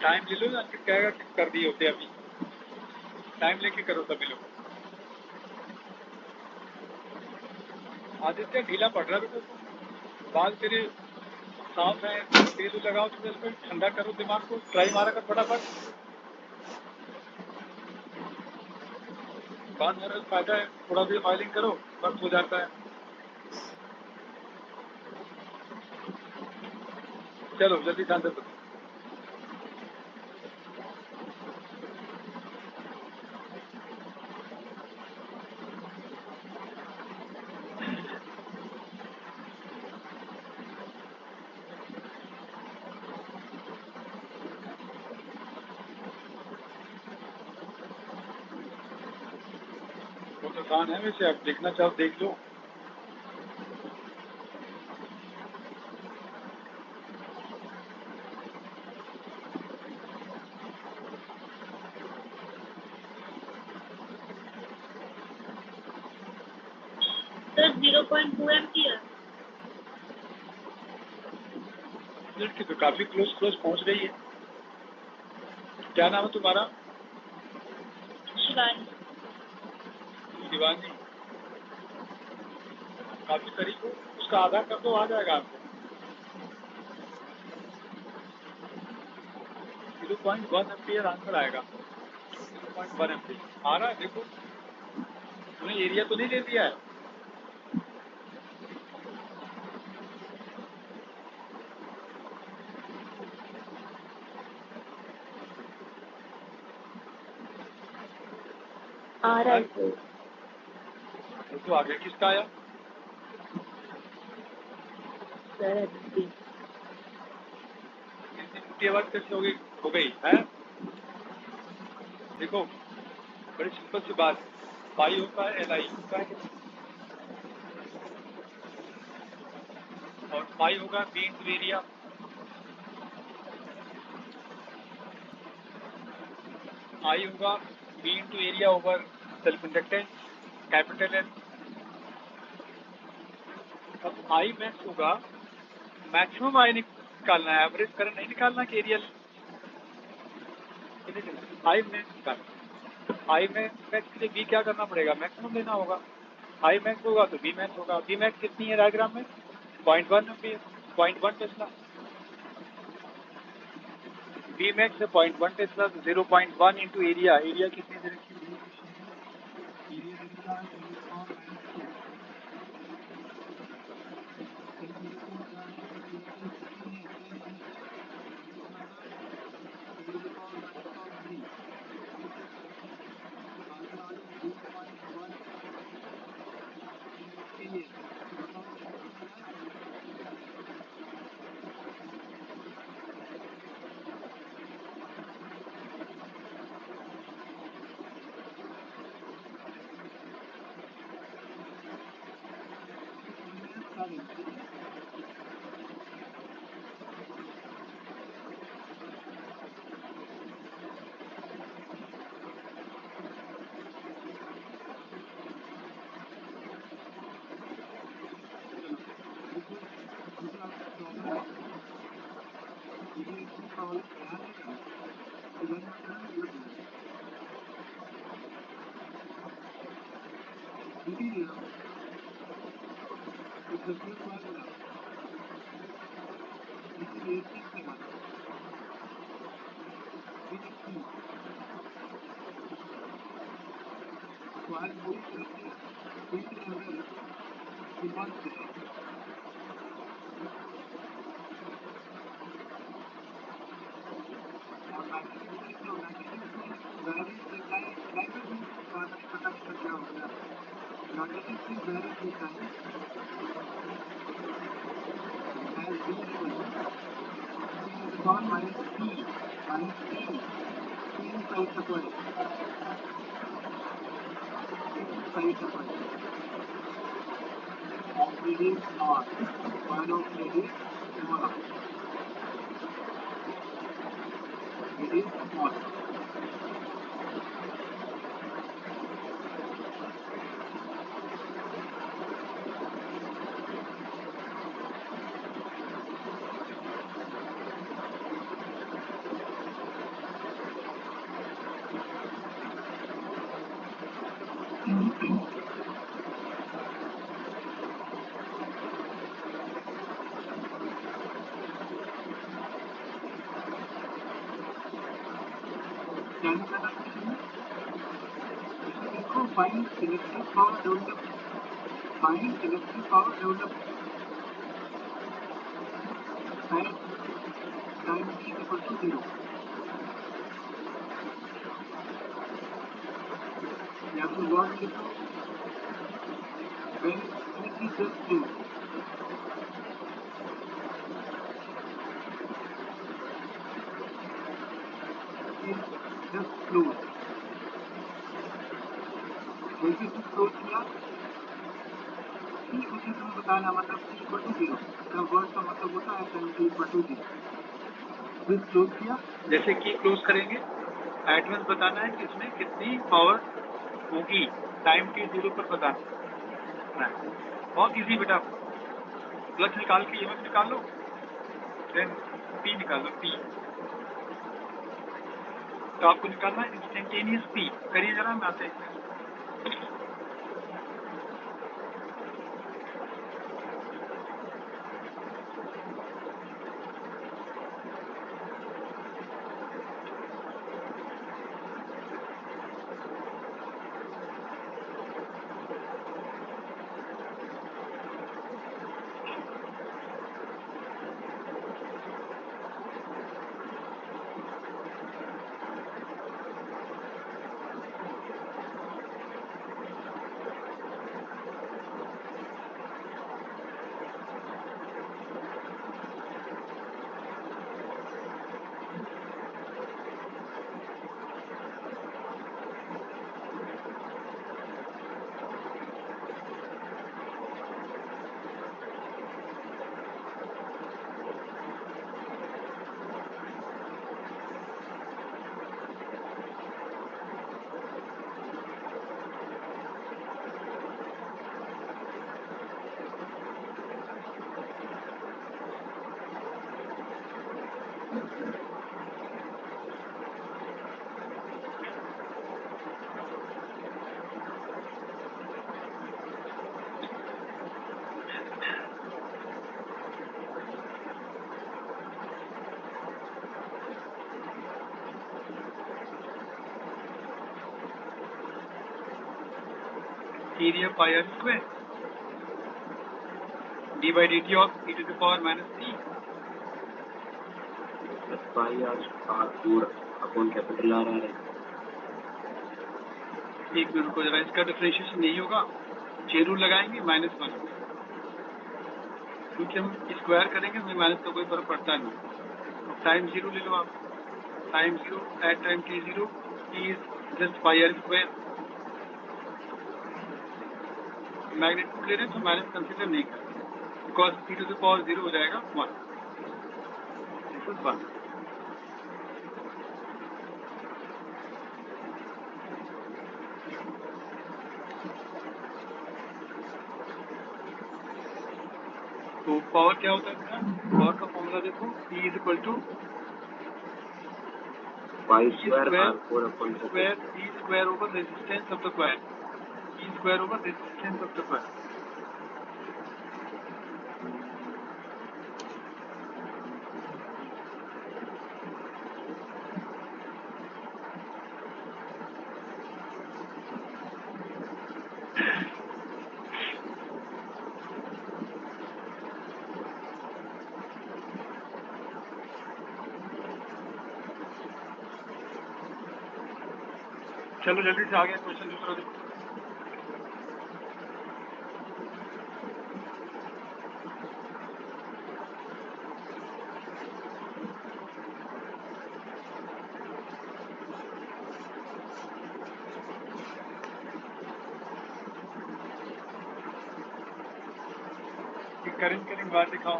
Time ले लो ना, फिर कहेगा कि कर दिए होते. अभी टाइम लेके करो सभी लोग. आदित्य ढीला पड़ रहा है बेटा, बाल तेरे साफ है, तेल लगाओ थोड़ा, इसमें ठंडा करो दिमाग को. ट्राई मारा कर फटाफट. बाल मारने का फायदा है, थोड़ा भी ऑयलिंग करो बस हो जाता है. चलो जल्दी शांत करो. आसान है वैसे, आप देखना चाहो देख लो। Sir 0.2 ampere. लड़की तो काफी क्लोज पहुंच रही है। क्या नाम है तुम्हारा? शिवानी। शिवानी, काफी करीब हो। उसका आधा कर दो, आ जाएगा आपको। 0.1 एम्पियर आंसर आएगा। 0.1 एम्पियर आ रहा है, देखो। तुमने एरिया तो नहीं ले दिया है? आ रहा है सर। तो आगे किसका आया? सर की आवाज कैसे हो गई है? देखो, बड़ी सिंपल सी बात। पाई होता है LI होता है, और पाई होगा B इंटू एरिया। आई होगा B into area over self inductance capital N। अब आई मैक्स होगा, मैक्सिमम आई निकालना है, एवरेज करंट नहीं निकालना कि एरिया। आई मैक्स निकालना। आई मैक्स के लिए बी क्या करना पड़ेगा? मैक्सिमम लेना होगा। आई मैक्स होगा तो बी मैक्स होगा। बी मैक्स कितनी है डायग्राम में? 0.1 एम्पियर। 0.1 टेस्ला। बी मैक्स है 0.1 टेस्ला, 0.1 इंटू एरिया। एरिया कितनी दे रखी है? वैसे स्विच क्लोज किया, ठीक उसी समय बताना, मतलब t इक्वल टू 0, इसका वर्ड का मतलब होता है time t equal to 0। Switch close किया, जैसे की क्लोज करेंगे एडवांस बताना है कि इसमें कितनी पावर होगी, टाइम t 0 पर बताना है। बहुत इजी बेटा, प्लस निकाल के ईएमएफ निकाल लो, देन p निकाल लो, p तो आपको निकालना है इंस्टेंटेनियस p। करिए जरा, मैं आते हैं। area pi r square d by dt of e to the power minus t। Pi R 4 upon capital R आ रहा है। एक मिनट को जरा, इसका डिफरेंशिएशन नहीं होगा, j रूल लगाएंगे -1, क्योंकि हम स्क्वायर करेंगे हमें माइनस का कोई फर्क पड़ता नहीं। टाइम 0 ले लो आप, time 0 at time t 0 t is just pi R square. Magnitude ले रहे हैं तो माइनस कंसिडर नहीं करें, because e to the power 0 हो जाएगा 1। This is 1। तो पावर क्या होता है? पावर का फॉर्मूला देखो, E is equal to pi square R 4 upon square E square over resistance of the wire, E square over resistance of the wire. चलो जल्दी से आ गया क्वेश्चन दूसरा देखो। करंट बार दिखाओ।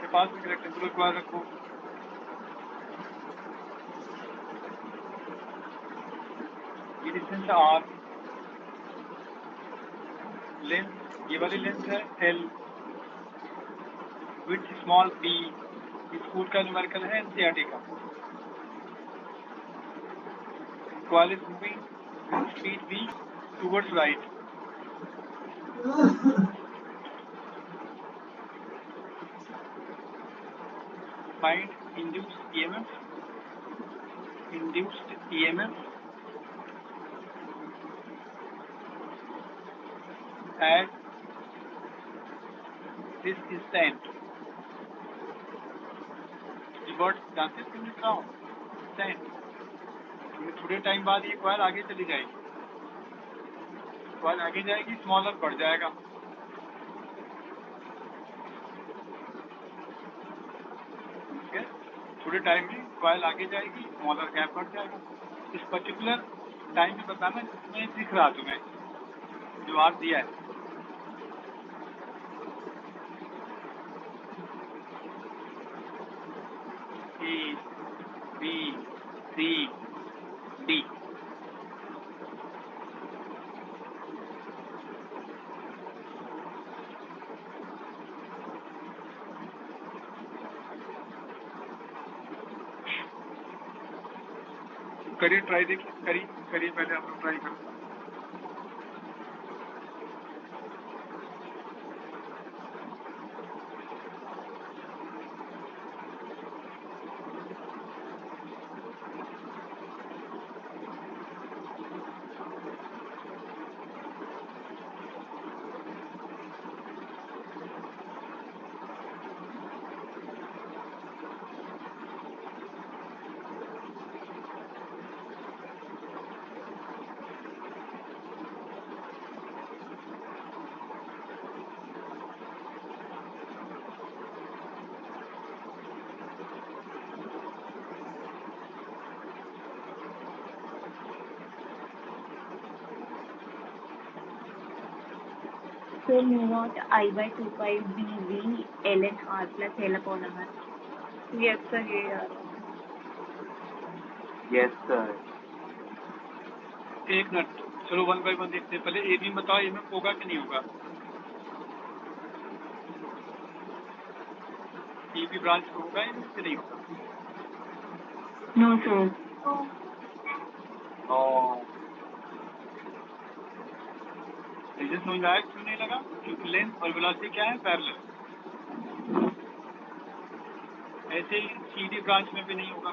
के पास में रेक्टेंगुलर बार रखो, ये डिस्टेंस है r, लेंथ ये वाली लेंथ है l, width small p, school का न्यूमेरिकल है एनसीईआरटी का। Coil is moving speed v towards right. Find induced EMF at this instant। Word जानते हैं क्यों लिख रहा हूँ? इंस्टेंट, थोड़े टाइम बाद ये कॉइल आगे चली जाएगी, कॉइल आगे जाएगी, स्मॉलर बढ़ जाएगा। ठीक है, थोड़े टाइम में कॉइल आगे जाएगी, स्मॉलर गैप बढ़ जाएगा। इस पर्टिकुलर टाइम में बताना जिसमें दिख रहा तुम्हें जो आज दिया है। A B C D. करिए ट्राई, देखिए करिए पहले आप लोग ट्राई करो। So mu naught I by 2 pi BV ln R plus L upon R. Yes sir, ये यार। Yes sir. एक मिनट, चलो 1 by 1 देखते हैं। पहले ए बी बताओ, ए में होगा कि नहीं होगा? ए बी ब्रांच में होगा या इससे नहीं होगा? No sir. रीजन समझ में आया क्यों नहीं लगा? क्योंकि लेंथ और वेलोसिटी क्या है? पैरेलल। ऐसे ही सीधी ब्रांच में भी नहीं होगा।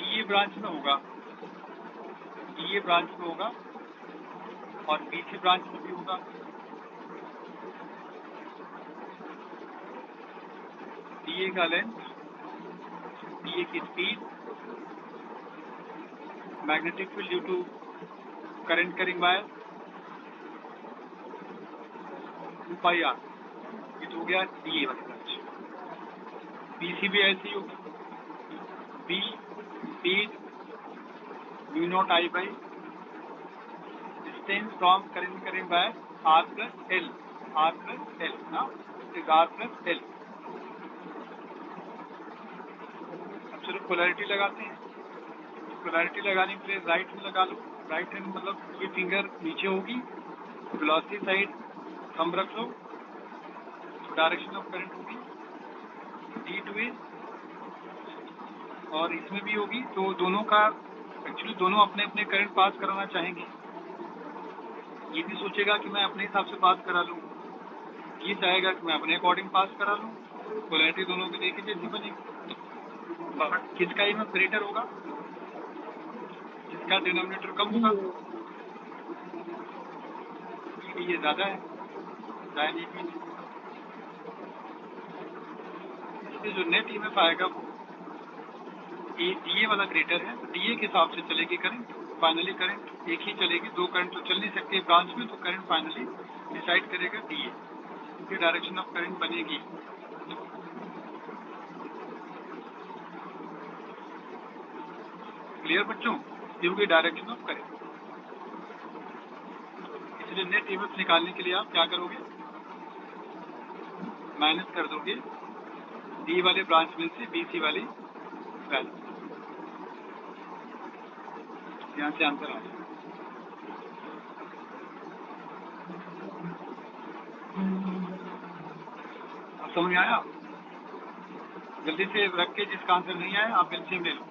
ये ब्रांच में होगा, ये ब्रांच में होगा और बीसी ब्रांच में भी होगा। डीए का लेंथ, डीए की speed, magnetic field due to current carrying wire 2 pi R. ये तो हो गया डीए वाली ब्रांच। बीसी भी ऐसी ही होगी। B speed mu naught I by distance from current carrying wire R plus L ना, इज आर प्लस एल। अब चलो पोलैरिटी लगाते हैं। पोलैरिटी लगाने के लिए राइट में लगा लो। राइट हैंड मतलब ये फिंगर नीचे होगी, वेलोसिटी साइड थंब रख लो, तो डायरेक्शन ऑफ करंट होगी डी टू ए, और इसमें भी होगी। तो दोनों का एक्चुअली दोनों अपने अपने करंट पास कराना चाहेंगे। ये भी सोचेगा कि मैं अपने हिसाब से पास करा लूँ, ये चाहेगा कि मैं अपने अकॉर्डिंग पास करा लूँ। पोलैरिटी दोनों की एक ही जैसी बनेगी। बट किसका इनमें ग्रेटर होगा? जिसका डिनोमिनेटर कम होगा, ये ज्यादा है, दाहिने बीच। इससे जो नेट ईएमएफ आएगा वो डीए वाला ग्रेटर है, तो डीए के हिसाब से चलेगी करंट। फाइनली करंट एक ही चलेगी, दो करंट तो चल नहीं सकती ब्रांच में, तो करंट फाइनली डिसाइड करेगा डीए की डायरेक्शन ऑफ करंट बनेगी। क्लियर बच्चों? ये होगी डायरेक्शन ऑफ करंट। इसलिए नेट ईएमएफ निकालने के लिए आप क्या करोगे? माइनस कर दोगे डी वाले ब्रांच में से बीसी वाली वैल्यू। यहाँ से आंसर आ जाए। अब समझ में आया? जल्दी से रख के जिसका आंसर नहीं आया आप एलसीएम ले लो।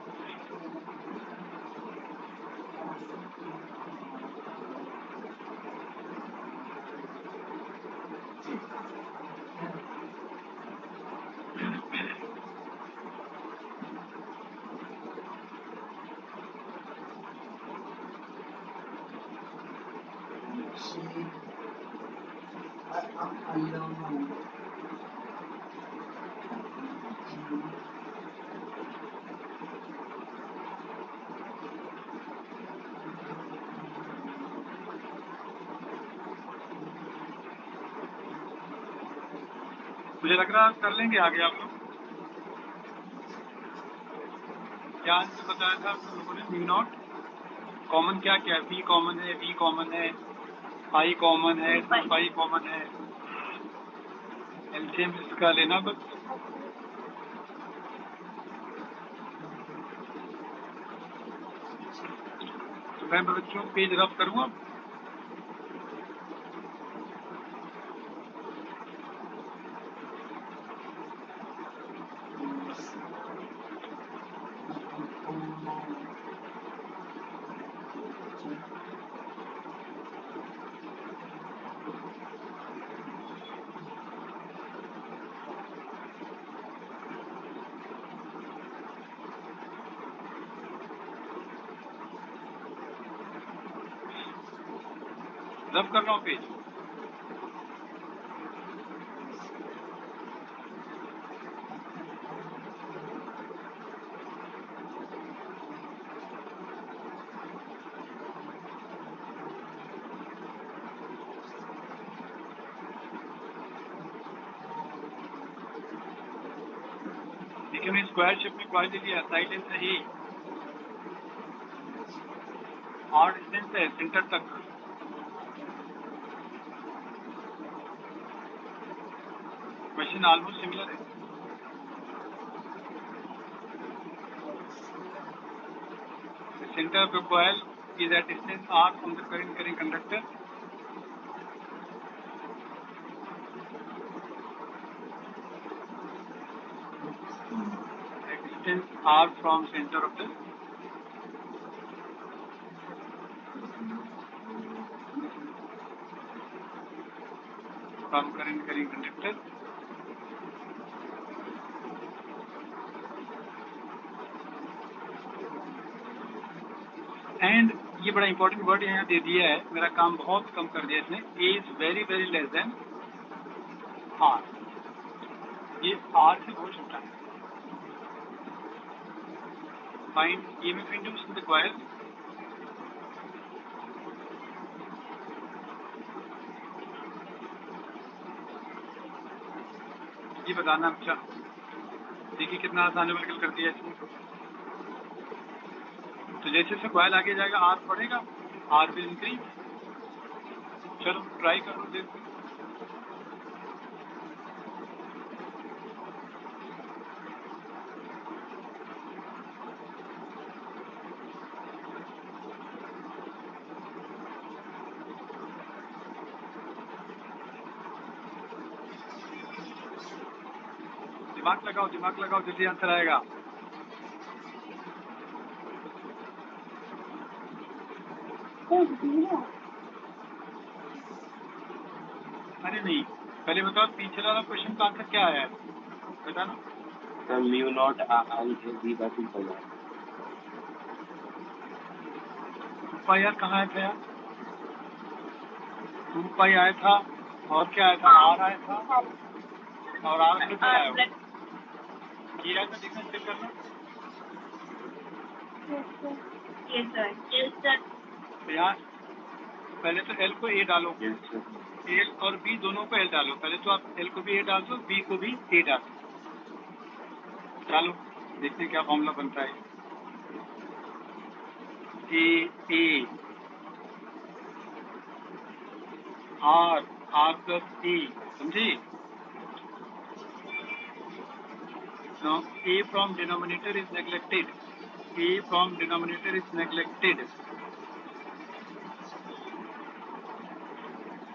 मुझे लग रहा है कर लेंगे आगे आप लोग। क्या आंसर बताया था आप लोगों ने? म्यू नॉट कॉमन क्या क्या है? बी कॉमन है, वी कॉमन है, आई कॉमन है, पाई कॉमन है। एलसीएम इसका लेना बस। तो मैं बच्चों पेज रब करूँगा। रब कर रहा हूँ पेज। देखिए मैं स्क्वायर शेप में क्वाल लिया, साइड लेंथ है ए, और डिस्टेंस है सेंटर तक। क्वेश्चन ऑलमोस्ट सिमिलर है। The center of the coil is at distance r from the current carrying conductor. At distance r from center of the current carrying conductor. And ये बड़ा important word यहाँ दे दिया है, मेरा काम बहुत कम कर दिया इसने। A is very very less than R, ये आर से बहुत छोटा है। Find EMF induced in the coil. ये बताना। अच्छा देखिए कितना आसान निकल कर दिया इसने। तो जैसे जैसे कॉइल आगे जाएगा आर बढ़ेगा, आर विल इंक्रीज। चलो ट्राई करो, देखो। दिमाग लगाओ, जल्दी आंसर आएगा। अरे नहीं, पहले बताओ पीछे वाला क्वेश्चन का आंसर क्या आया है, बताना। सर म्यू नॉट आई है V by 2 pi R. Pi R कहाँ आया था यार? 2 पाई आया था, और क्या आया था? आर आया था, और आर से क्या आया? ये आया था, देखना चेक करना। तो यहाँ पहले तो एल को ए डालो, ए और बी दोनों को एल डालो। पहले तो आप एल को भी ए डाल दो, बी को भी ए डाल दो। डालो, देखते क्या फॉर्मूला बनता है। ए आर, आर प्लस ए, समझे? Now a from denominator is neglected. A from denominator is neglected.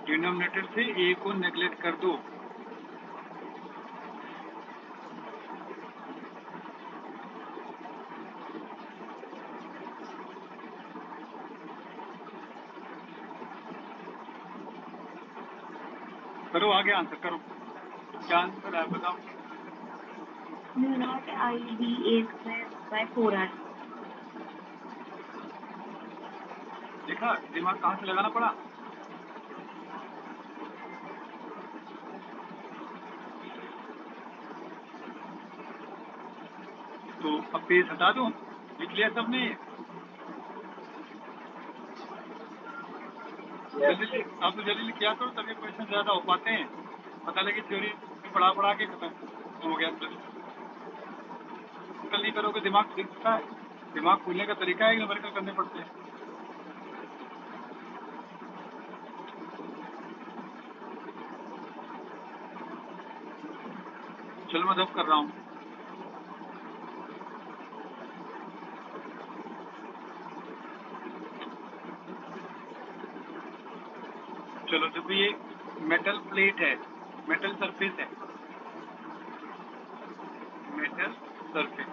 Denominator से a को नेग्लेक्ट कर दो। करो आगे, आंसर करो। क्या आंसर है बताओ? Mu naught I B A square by 4r। देखा दिमाग कहाँ से लगाना पड़ा? तो अब पेज हटा दो, लिख लिया सबने? जल्दी आप तो जल्दी क्या करो, तभी क्वेश्चन ज्यादा हो पाते हैं, पता लगे थ्योरी पढ़ा के खत्म हो गया प्लस। कल नहीं करोगे दिमाग सीखता है, दिमाग खुलने का तरीका है न्यूमेरिकल करने पड़ते हैं। चलो मैं दस कर रहा हूँ। चलो देखो ये मेटल प्लेट है, मेटल सरफेस है, मेटल सरफेस।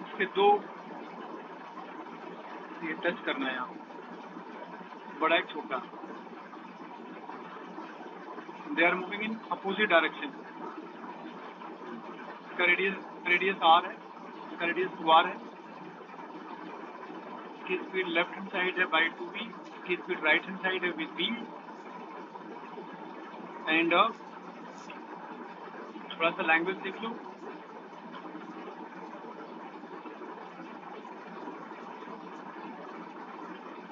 इसके दो ये टच करना है यहाँ, बड़ा एक छोटा। They are moving in opposite direction. इसका रेडियस आर है, इसका रेडियस 2r है। इसकी स्पीड लेफ्ट हैंड साइड है बाई 2v, इसकी स्पीड राइट हैंड साइड है विद v। एंड थोड़ा सा लैंग्वेज देख लो।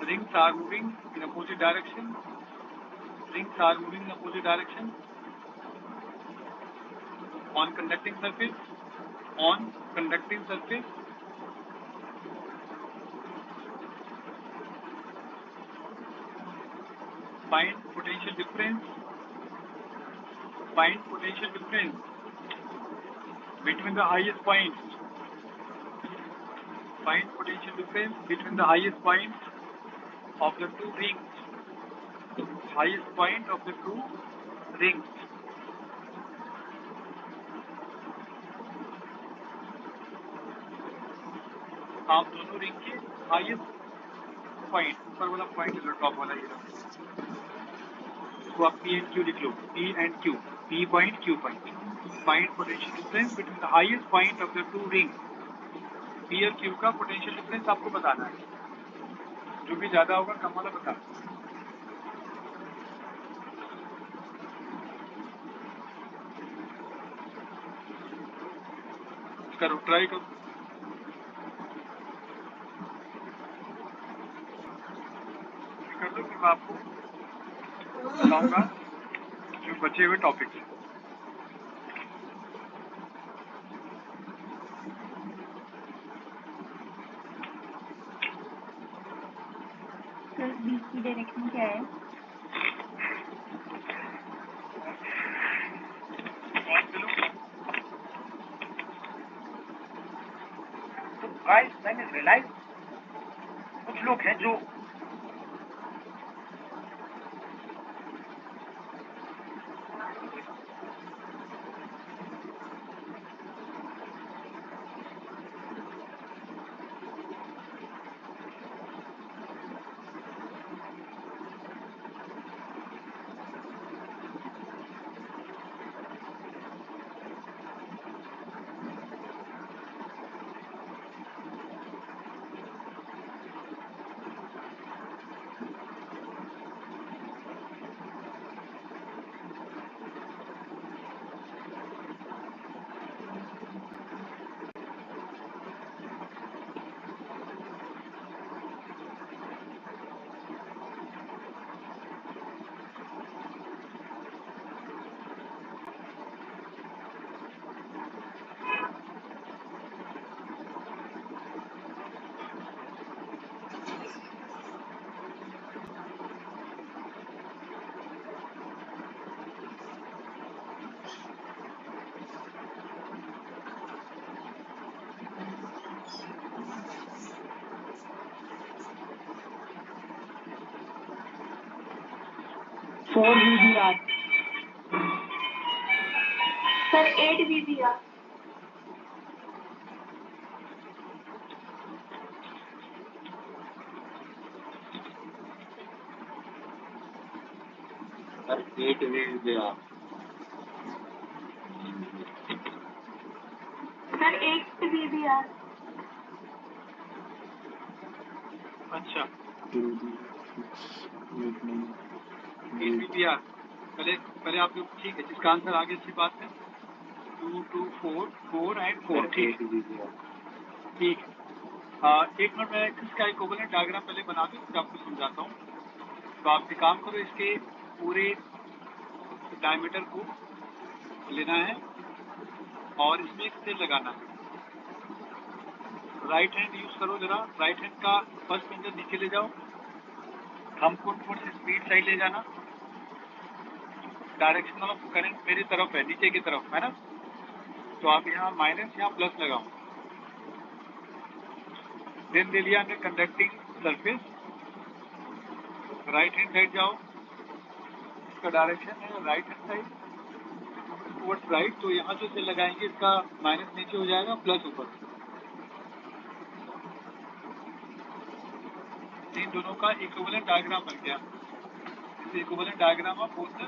Rings are moving in opposite direction. Rings are moving in opposite direction on conducting surface. On conducting surface. Find potential difference. Find potential difference between the highest points. Find potential difference between the highest points of the two rings. Highest point of the two rings. आप दोनों ring के highest point, ऊपर वाला point है, top वाला ये तो आप P एंड Q लिख लो। P and Q, P point Q point. Find potential difference between the highest point of the two ring. P और Q का पोटेंशियल डिफरेंस आपको बताना है, जो भी ज्यादा होगा कम वाला बता। करो, ट्राई करो। कर दो, फिर मैं आपको बताऊंगा जो बचे हुए टॉपिक्स। सर बीच की डायरेक्शन क्या है? तो गाइस मैंने रियलाइज कुछ लोग हैं जो four VBR sir 8 VBR sir 8 VBR। Sir 8 VBR। अच्छा VBR पहले आप लोग ठीक है, जिसका आंसर आगे अच्छी बात है। 2 2 4 4 एंड 4 ठीक है। एक मिनट में इसका इक्विवेलेंट डायग्राम पहले बना दूं, फिर आपको समझाता हूँ। तो आप एक काम करो, इसके पूरे डायमीटर को लेना है और इसमें एक सेल लगाना है। राइट हैंड यूज करो जरा, राइट हैंड का फर्स्ट फिंगर नीचे ले जाओ, थंब को थोड़ी सी स्पीड साइड ले जाना। डायरेक्शन ऑफ करंट मेरी तरफ है, नीचे की तरफ है ना, तो आप यहाँ माइनस, यहाँ प्लस लगाओ। देन ले लिया हमने conducting surface, right hand side जाओ, इसका डायरेक्शन है right hand side towards right, तो यहाँ जो सेल लगाएंगे इसका माइनस नीचे हो जाएगा, प्लस ऊपर। इन दोनों का इक्विवेलेंट डायग्राम बन गया। इस equivalent diagram of both the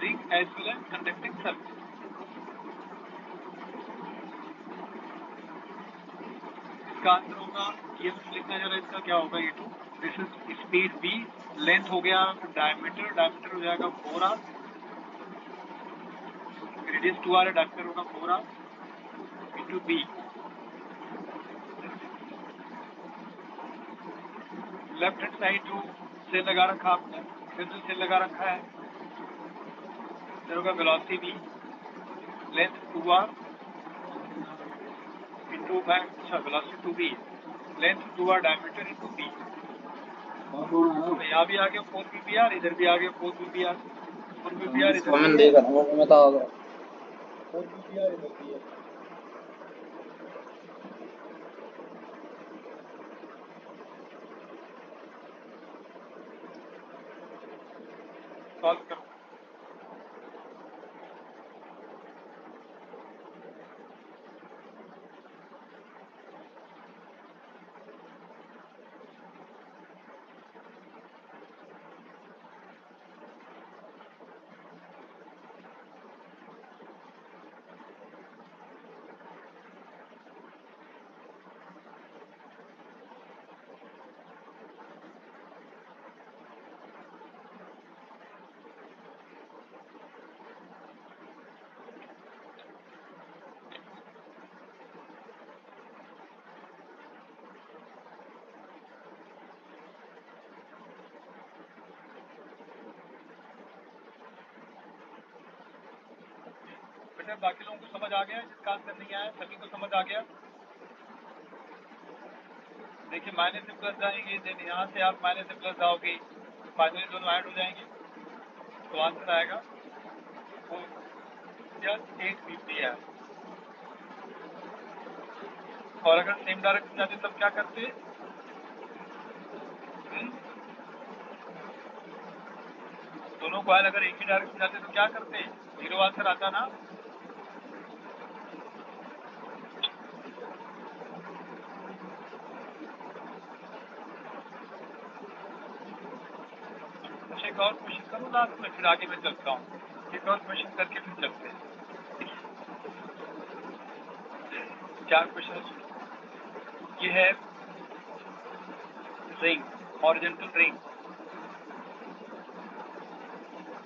ring as well as conducting surface. इसका आंसर होगा, ये लिखना जरा, इसका क्या होगा, ये two, this is speed B, length हो गया डायमीटर, डायमीटर हो जाएगा 4r, रेडियस 2r है, डायमीटर होगा 4r into B. Left hand side जो सेल लगा रखा आपने, इधर जो सेल लगा रखा है इधर होगा velocity B, length 2r into अच्छा velocity 2b, length 2r, diameter into B. तो यहाँ भी आ गया 4ppr, इधर भी आ गया 4ppr, 4ppr इधर कमेंट भी है, देगा ना वो मैं बता दो। 4ppr इधर भी है। सॉल्व करो। बेटा बाकी लोगों को समझ आ गया, जिसका आंसर नहीं आया सभी को समझ आ गया। देखिए माइनस से प्लस जाएंगे, देन यहाँ से आप माइनस से प्लस जाओगे, फाइनली दोनों ऐड हो जाएंगे, तो आंसर आएगा 8ppr। और अगर सेम डायरेक्शन जाते तब क्या करते, दोनों कॉइल अगर एक ही डायरेक्शन जाते तो क्या करते, 0 आंसर आता ना। अच्छा एक और क्वेश्चन करूँ लास्ट में, फिर आगे मैं चलता हूँ। एक और क्वेश्चन करके फिर चलते हैं। क्या क्वेश्चन, ये है ring, horizontal ring,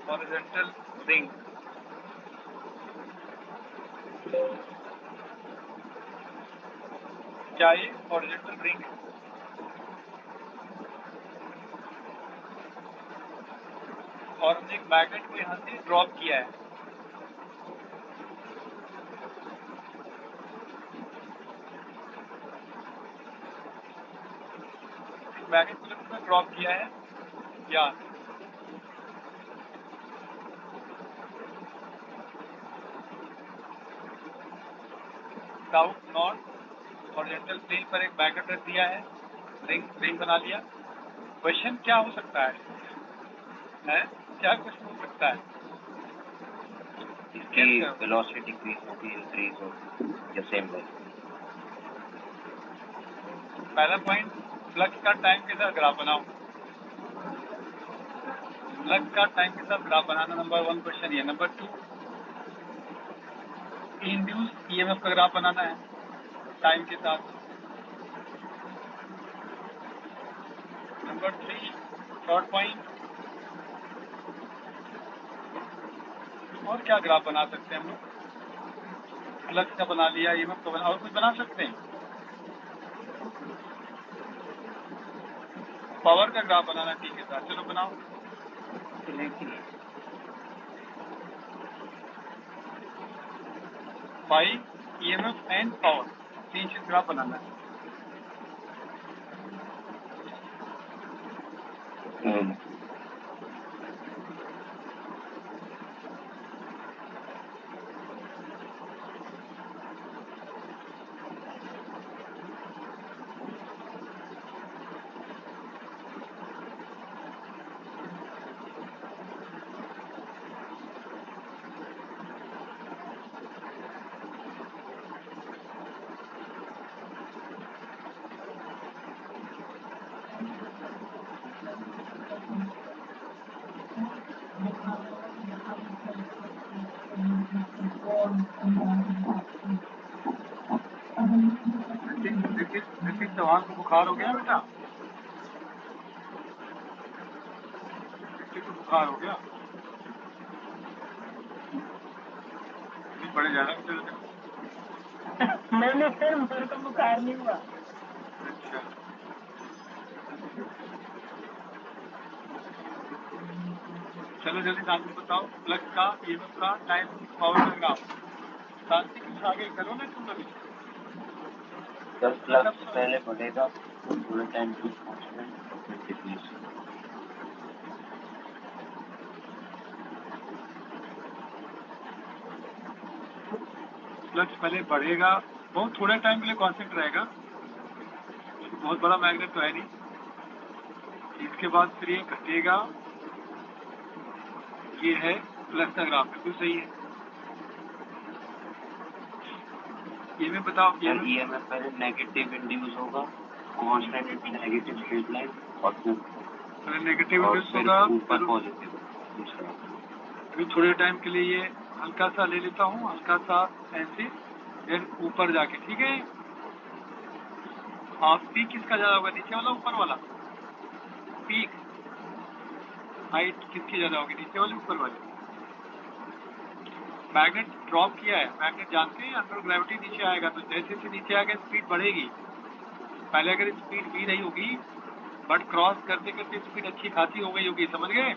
horizontal ring. क्या ये हॉरिजॉन्टल रिंग है? और हमने एक मैग्नेट को यहाँ से ड्रॉप किया है, मैग्नेट को हमने ड्रॉप किया है या साउथ नॉर्थ हॉरिजॉन्टल प्लेन पर एक मैग्नेट रख दिया है, रिंग बना लिया। क्वेश्चन क्या हो सकता है, क्या क्वेश्चन हो सकता है? इसकी वेलोसिटी डिक्रीज होती है, इंक्रीज होती है, सेम है। पहला पॉइंट, फ्लक्स का टाइम के साथ ग्राफ बनाओ। फ्लक्स का टाइम के साथ ग्राफ बनाना नंबर 1 क्वेश्चन ये। नंबर 2, इंड्यूस ईएमएफ का ग्राफ बनाना है टाइम के साथ। नंबर 3, थर्ड पॉइंट, और क्या ग्राफ बना सकते हैं हम लोग? फ्लक्स का बना लिया, ईएमएफ का बना, और कुछ बना सकते हैं? पावर का ग्राफ बनाना टी के साथ, चलो बनाओ। फाई ईएमएफ एंड पावर, 3 चीज ग्राफ बनाना है। ऋतिक चौहान को बुखार हो गया बेटा? ऋतिक को बुखार हो गया? बड़े ज्यादा नहीं सर, मेरे को बुखार नहीं हुआ। अच्छा, चलो जल्दी शांति बताओ। फ्लक्स का, ईएमएफ का, टाइम, पावर का ग्राफ। शांति कुछ आगे करो ना तुम अभी। सर फ्लक्स पहले बढ़ेगा, थोड़ा टाइम टू कांस्टेंट और फिर डिक्रीज। फ्लक्स पहले बढ़ेगा, बहुत थोड़ा टाइम के लिए कांस्टेंट रहेगा, बहुत बड़ा मैग्नेट तो है नहीं। इसके बाद फिर ये घटेगा, ये है फ्लक्स का ग्राफ, बिल्कुल सही है। ये मैं बताओ। ईएमएफ पहले नेगेटिव इंड्यूस होगा, constant into negative straight line, और फिर नेगेटिव इंड्यूस होगा, ऊपर पॉजिटिव दूसरा। अभी थोड़े टाइम के लिए ये हल्का सा ले लेता हूँ, हल्का सा ऐसे, फिर ऊपर जाके, ठीक है। आप पीक किसका ज्यादा होगा, नीचे वाला ऊपर वाला? पीक हाइट किसकी ज्यादा होगी, नीचे वाले ऊपर वाले? मैग्नेट ड्रॉप किया है, मैग्नेट जानते हैं अंडर ग्रेविटी नीचे आएगा, तो जैसे जैसे नीचे आएगा स्पीड बढ़ेगी। पहले अगर स्पीड भी नहीं होगी, बट क्रॉस करते करते स्पीड अच्छी खासी हो गई होगी, समझ गए?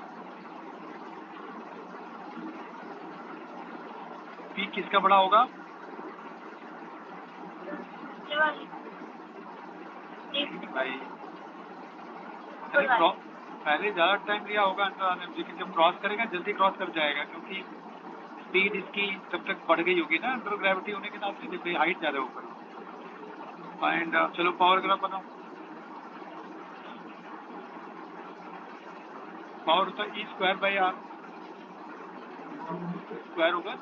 पीक किसका बड़ा होगा? भाई पहले ज्यादा टाइम लिया होगा अंदर आने में, लेकिन जब क्रॉस करेगा जल्दी क्रॉस कर जाएगा, क्योंकि स्पीड इसकी तब तक बढ़ गई होगी ना अंडर ग्रेविटी होने के नाते, देखो हाइट ज्यादा ऊपर। एंड चलो पावर ग्राफ बनाओ। पावर होता है E²/R, स्क्वायर होगा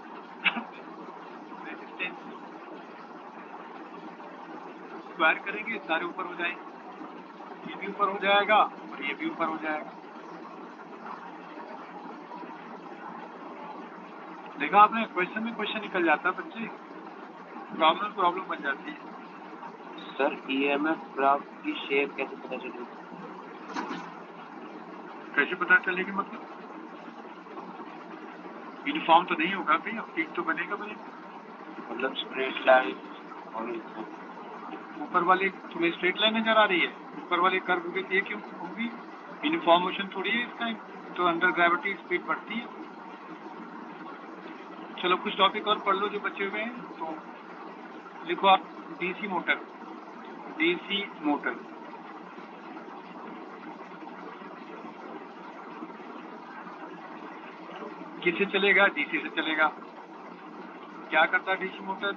रेजिस्टेंस, स्क्वायर करेंगे सारे ऊपर हो जाएंगे, ये भी ऊपर हो जाएगा और ये भी ऊपर हो जाएगा। देखा आपने, क्वेश्चन में क्वेश्चन निकल जाता है बच्चे, प्रॉब्लम बन जाती है। सर ईएमएफ ग्राफ की शेप कैसे पता चलेगी? कैसे पता चलेगी मतलब? यूनिफॉर्म तो नहीं होगा भाई, अब पीक तो बनेगा। मतलब स्ट्रेट लाइन, और ऊपर वाली तुम्हें स्ट्रेट लाइन नजर आ रही है, ऊपर वाली कर्व होगी, ये क्यों होगी? यूनिफॉर्म मोशन थोड़ी है इसका, तो अंडर ग्रेविटी स्पीड बढ़ती है। चलो कुछ टॉपिक और पढ़ लो जो बचे हुए हैं। तो लिखो आप, डीसी मोटर, डीसी मोटर किससे चलेगा? डीसी से चलेगा। क्या करता है डीसी मोटर?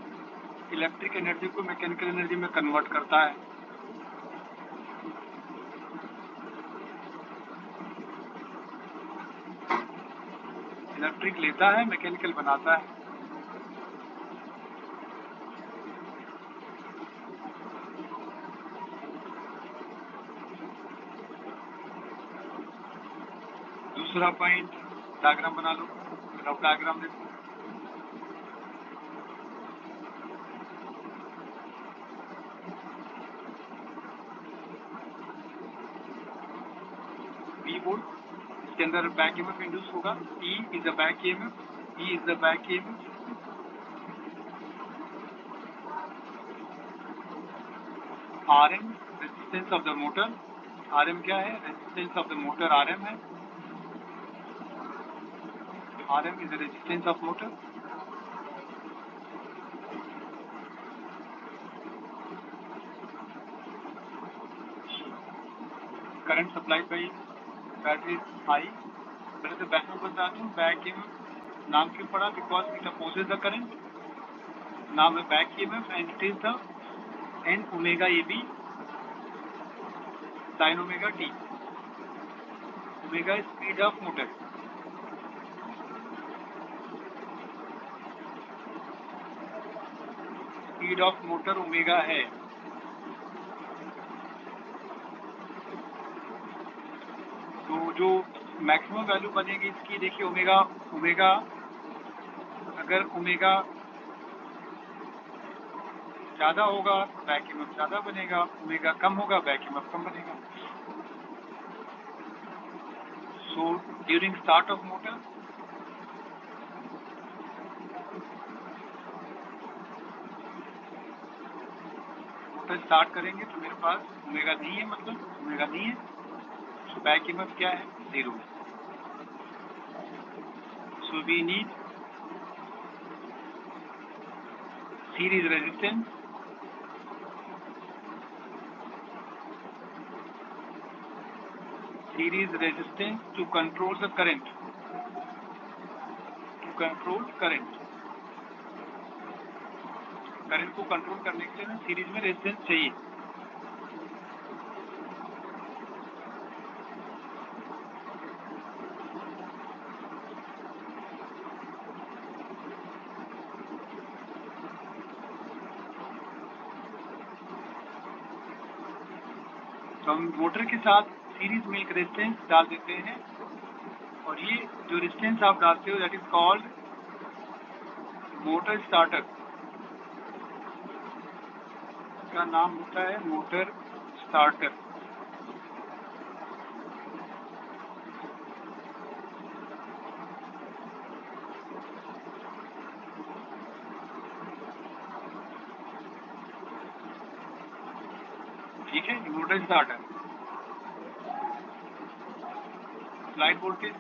इलेक्ट्रिक एनर्जी को मैकेनिकल एनर्जी में कन्वर्ट करता है। इलेक्ट्रिक लेता है, मैकेनिकल बनाता है। दूसरा पॉइंट, डायग्राम बना लो, रफ डायग्राम देखो। बी बोर्ड, इसके अंदर बैक ईएमएफ इंड्यूस होगा। E is the back EMF, E is the back EMF. Rm, resistance of the motor, RM क्या है? Resistance of the motor RM है. RM is the resistance of motor. Current supplied by battery is I. पहले तो back में बता दूं, back EMF नाम क्यों पड़ा? Because it opposes the current. नाम है back EMF and it is the n omega AB sin omega t. Omega speed of motor. Speed of motor omega है. तो जो मैक्सिमम वैल्यू बनेगी इसकी, देखिए ओमेगा अगर ओमेगा ज़्यादा होगा बैक EMF ज़्यादा बनेगा, ओमेगा कम होगा बैक EMF कम बनेगा. So during start of motor start करेंगे तो मेरे पास ओमेगा नहीं है, मतलब ओमेगा नहीं है. सो बैक EMF क्या है? 0. So we need series resistance. Series resistance to control the current. To control current. Current को कंट्रोल करने के लिए ना सीरीज में रेजिस्टेंस चाहिए. तो हम मोटर के साथ सीरीज में एक रेजिस्टेंस डाल देते हैं, और ये जो रेजिस्टेंस आप डालते हो that is called motor starter. का नाम होता है मोटर स्टार्टर. ठीक है, motor starter. Slide voltage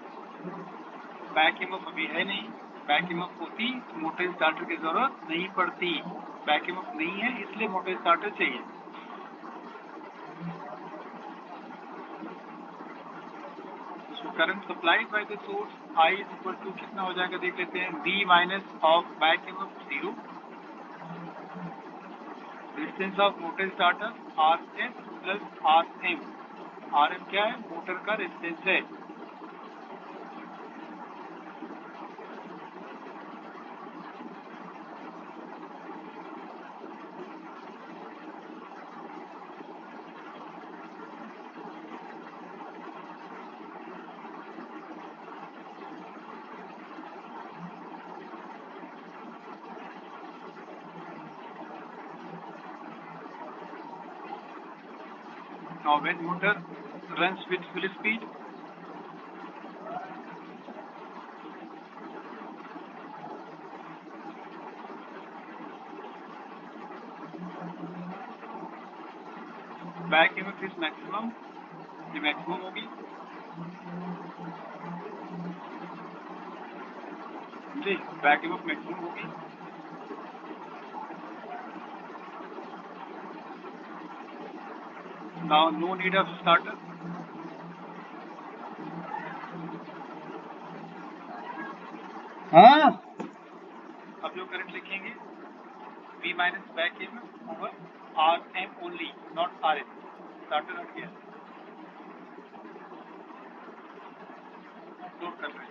back EMF अभी है नहीं. बैक EMF होती तो मोटर स्टार्टर की जरूरत नहीं पड़ती. बैक EMF नहीं है इसलिए मोटर स्टार्टर चाहिए. Current supplied by the source I is equal to कितना हो जाएगा देख लेते हैं. V minus of back EMF 0. Resistance of motor starter RS plus RM. RM क्या है? मोटर का रेजिस्टेंस है. Now when motor runs with full speed, back EMF is maximum. ये मैक्सिमम होगी. जी, बैक EMF मैक्सिमम होगी. Now no need of starter. हाँ अब जो करंट लिखेंगे V minus back EMF over RM only, not RS. Starter हट गया. Note कर रहे हैं.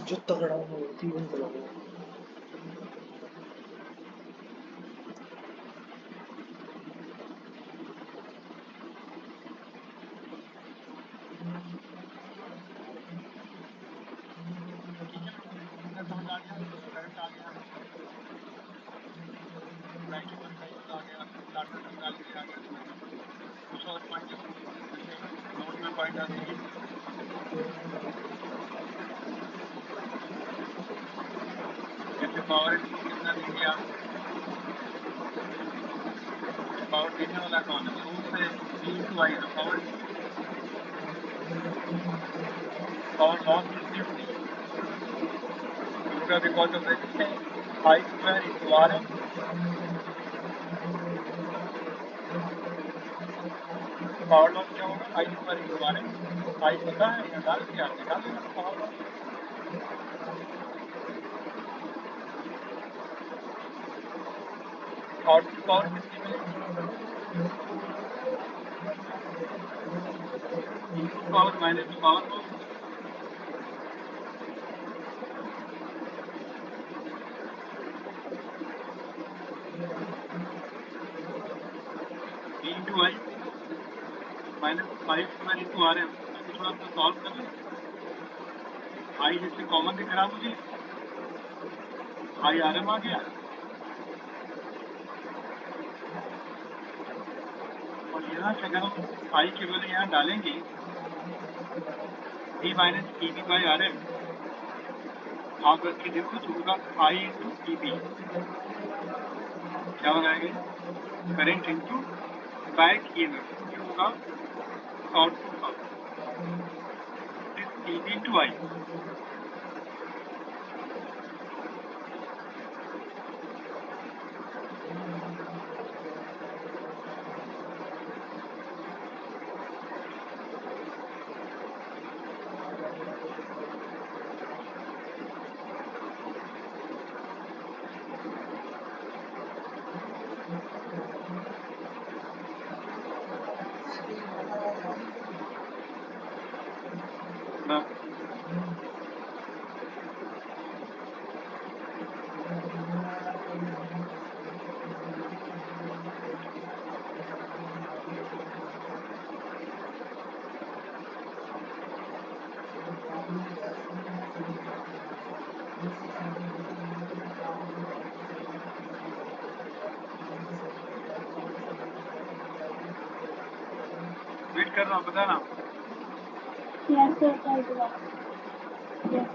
जो तगड़ा होती है आ गया, मैक्सिमम साइकिल आ गया, डाटा डाल के आ गया, कुछ और पॉइंट जैसे नोट में पॉइंट आ जाएगी। जैसे पावर कितना देंगे आप, पावर देने वाला कौन है, सोर्स है, V/I है, पावर लॉस कितनी होगी, होगा because of resistance I square into RM। Power loss क्या होगा, I square into RM। I पता है या डाल दिया, आप निकाल लेना पावर लॉस। आउटपुट पावर कितनी मिलेगी, input power minus power loss. V/I minus I square into RM। इसको थोड़ा सा सॉल्व कर लें। I जैसे कॉमन दिख रहा मुझे, I RM आ गया, और यहाँ से अगर हम I की वैल्यू यहाँ डालेंगे, V minus EB by RM, आप करके देखो तो होगा I इंटू EB, क्या हो जाएगा, करंट इंटू बैक EMF, ये होगा output power, EB into I। Wait कर रहा हूँ, बताना। Yes, sir. Yes.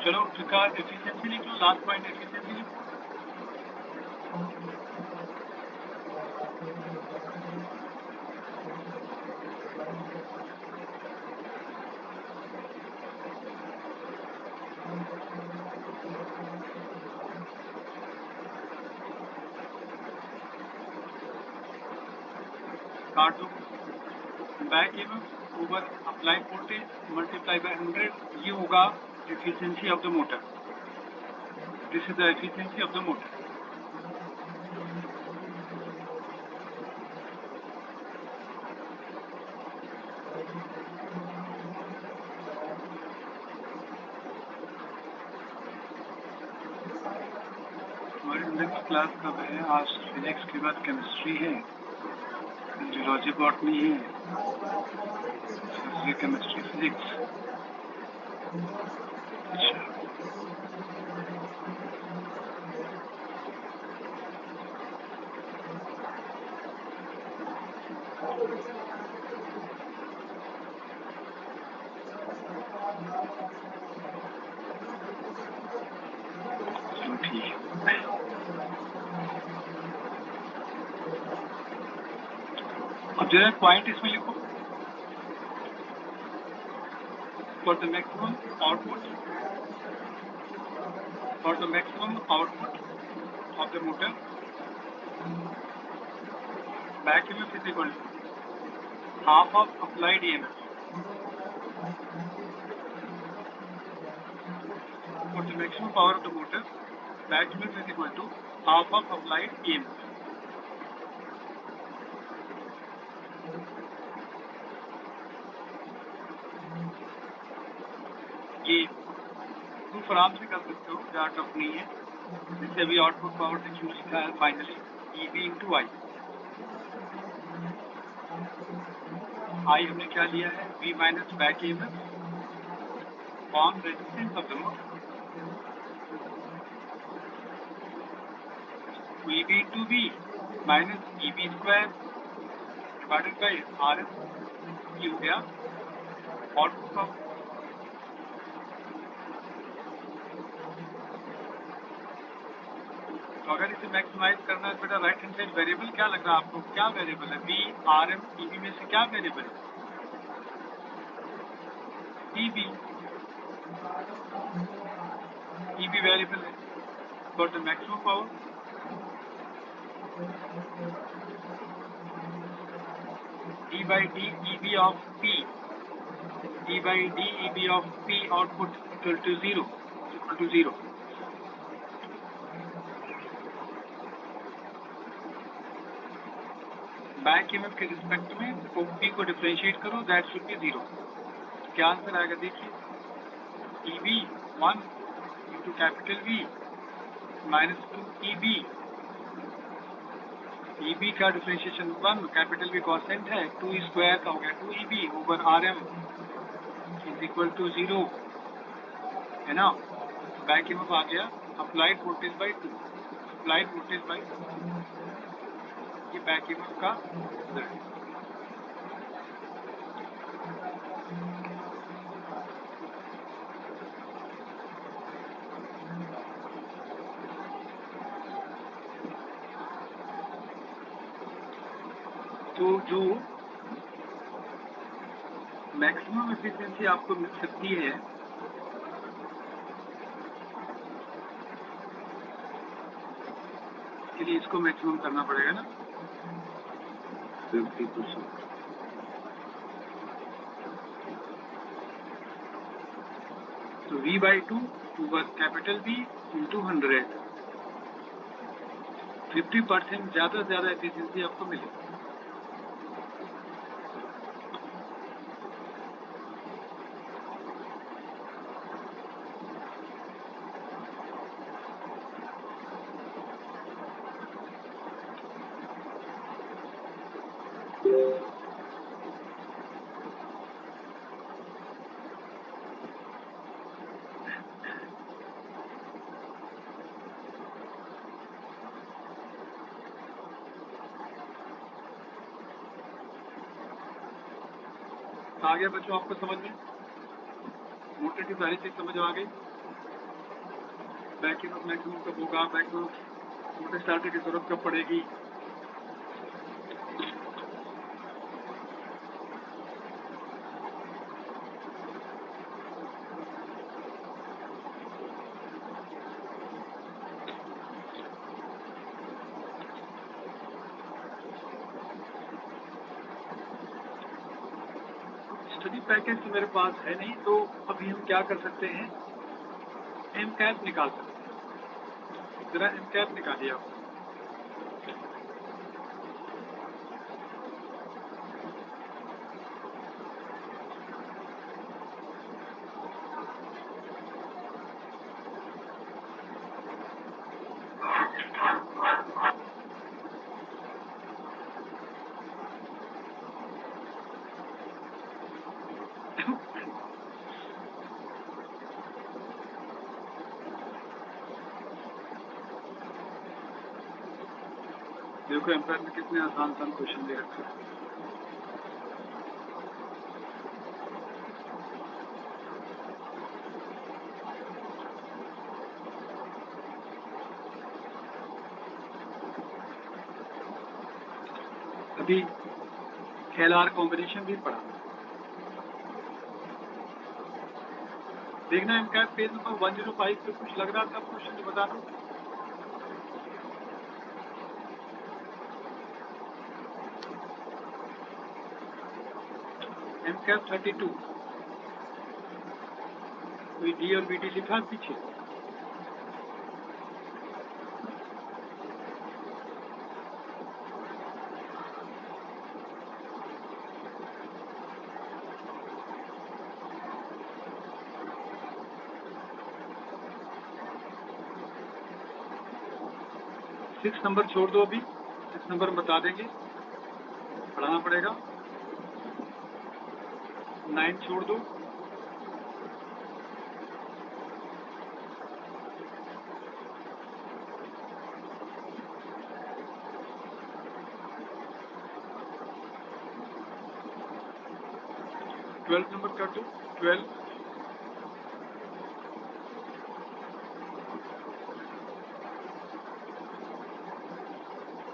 चलो इसका एफिशिएंसी लिख लो, लास्ट पॉइंट एफिशिएंसी लिखो। काट दो, back EMF over applied voltage multiply by 100, ये होगा efficiency of the motor. This is the efficiency of the motor. हमारे अंदर की क्लास कब है, आज फिजिक्स के बाद केमिस्ट्री है, जियोलॉजी बॉटनी है, फिर केमिस्ट्री फिजिक्स। चलो ठीक है, अब जरा पॉइंट इसमें लिखो। For the maximum output of the motor, back EMF is equal to half of applied EMF। For the maximum power of the motor, back EMF is equal to half of applied EMF. ये proof आराम से कर सकते हो, ज़्यादा tough नहीं है। जिससे अभी आउटपुट पावर से क्यों लिखा है फाइनली EB इंटू I। आई हमने क्या लिया है, V minus back EMF on resistance of the motor, EB into V minus EB square divided by RM, ये हो गया आउटपुट पावर। तो अगर इसे मैक्सिमाइज करना है बेटा, राइट हैंड साइड वेरिएबल क्या लग रहा है आपको, क्या वेरिएबल है, V RM EB में से क्या वेरिएबल है, EB वेरिएबल है for the maximum power. D by D EB of P, D by D EB of P output equal to 0, back EMF के रिस्पेक्ट में P को डिफरेंशिएट करो, दैट शुड बी 0। क्या आंसर आएगा देखिए, EB 1 into capital V minus 2 EB का differentiation 1, capital V constant है, 2 square का हो गया 2 EB over RM is equal to 0, है ना। बैक ईएमएफ आ गया अप्लाइड वोल्टेज बाई 2, ये बैक ईएमएफ का रिजल्ट। तो जो मैक्सिमम एफिशिएंसी आपको मिल सकती है, इसके लिए इसको मैक्सिमम करना पड़ेगा ना 50%। तो V by 2 over capital V into 100, 50% ज़्यादा से ज़्यादा एफिशिएंसी आपको मिलेगी। आ गया बच्चों आपको समझ में, मोटर की सारी चीज समझ आ गई। बैक ईएमएफ मैक्सिमम कब होगा, बैक ईएमएफ मोटर स्टार्टर की जरूरत कब पड़ेगी, स्टडी पैकेज तो मेरे पास है नहीं, तो अभी हम क्या कर सकते हैं, एम कैप निकाल सकते हैं। जरा एम कैप निकालिए आप। देखो एम्पायर में कितने आसान क्वेश्चन दे रखे हैं। अभी LR कॉम्बिनेशन भी पढ़ा, देखना एम कैप पेज नंबर 105 पे कुछ लग रहा था क्वेश्चन, जो बता दो। एम कैप 32, कोई डी और बीटी लिखा पीछे, सिक्स नंबर छोड़ दो, अभी 6 नंबर बता देंगे, पढ़ाना पड़ेगा। 9 छोड़ दो, ट्वेल्थ नंबर कर दो, 12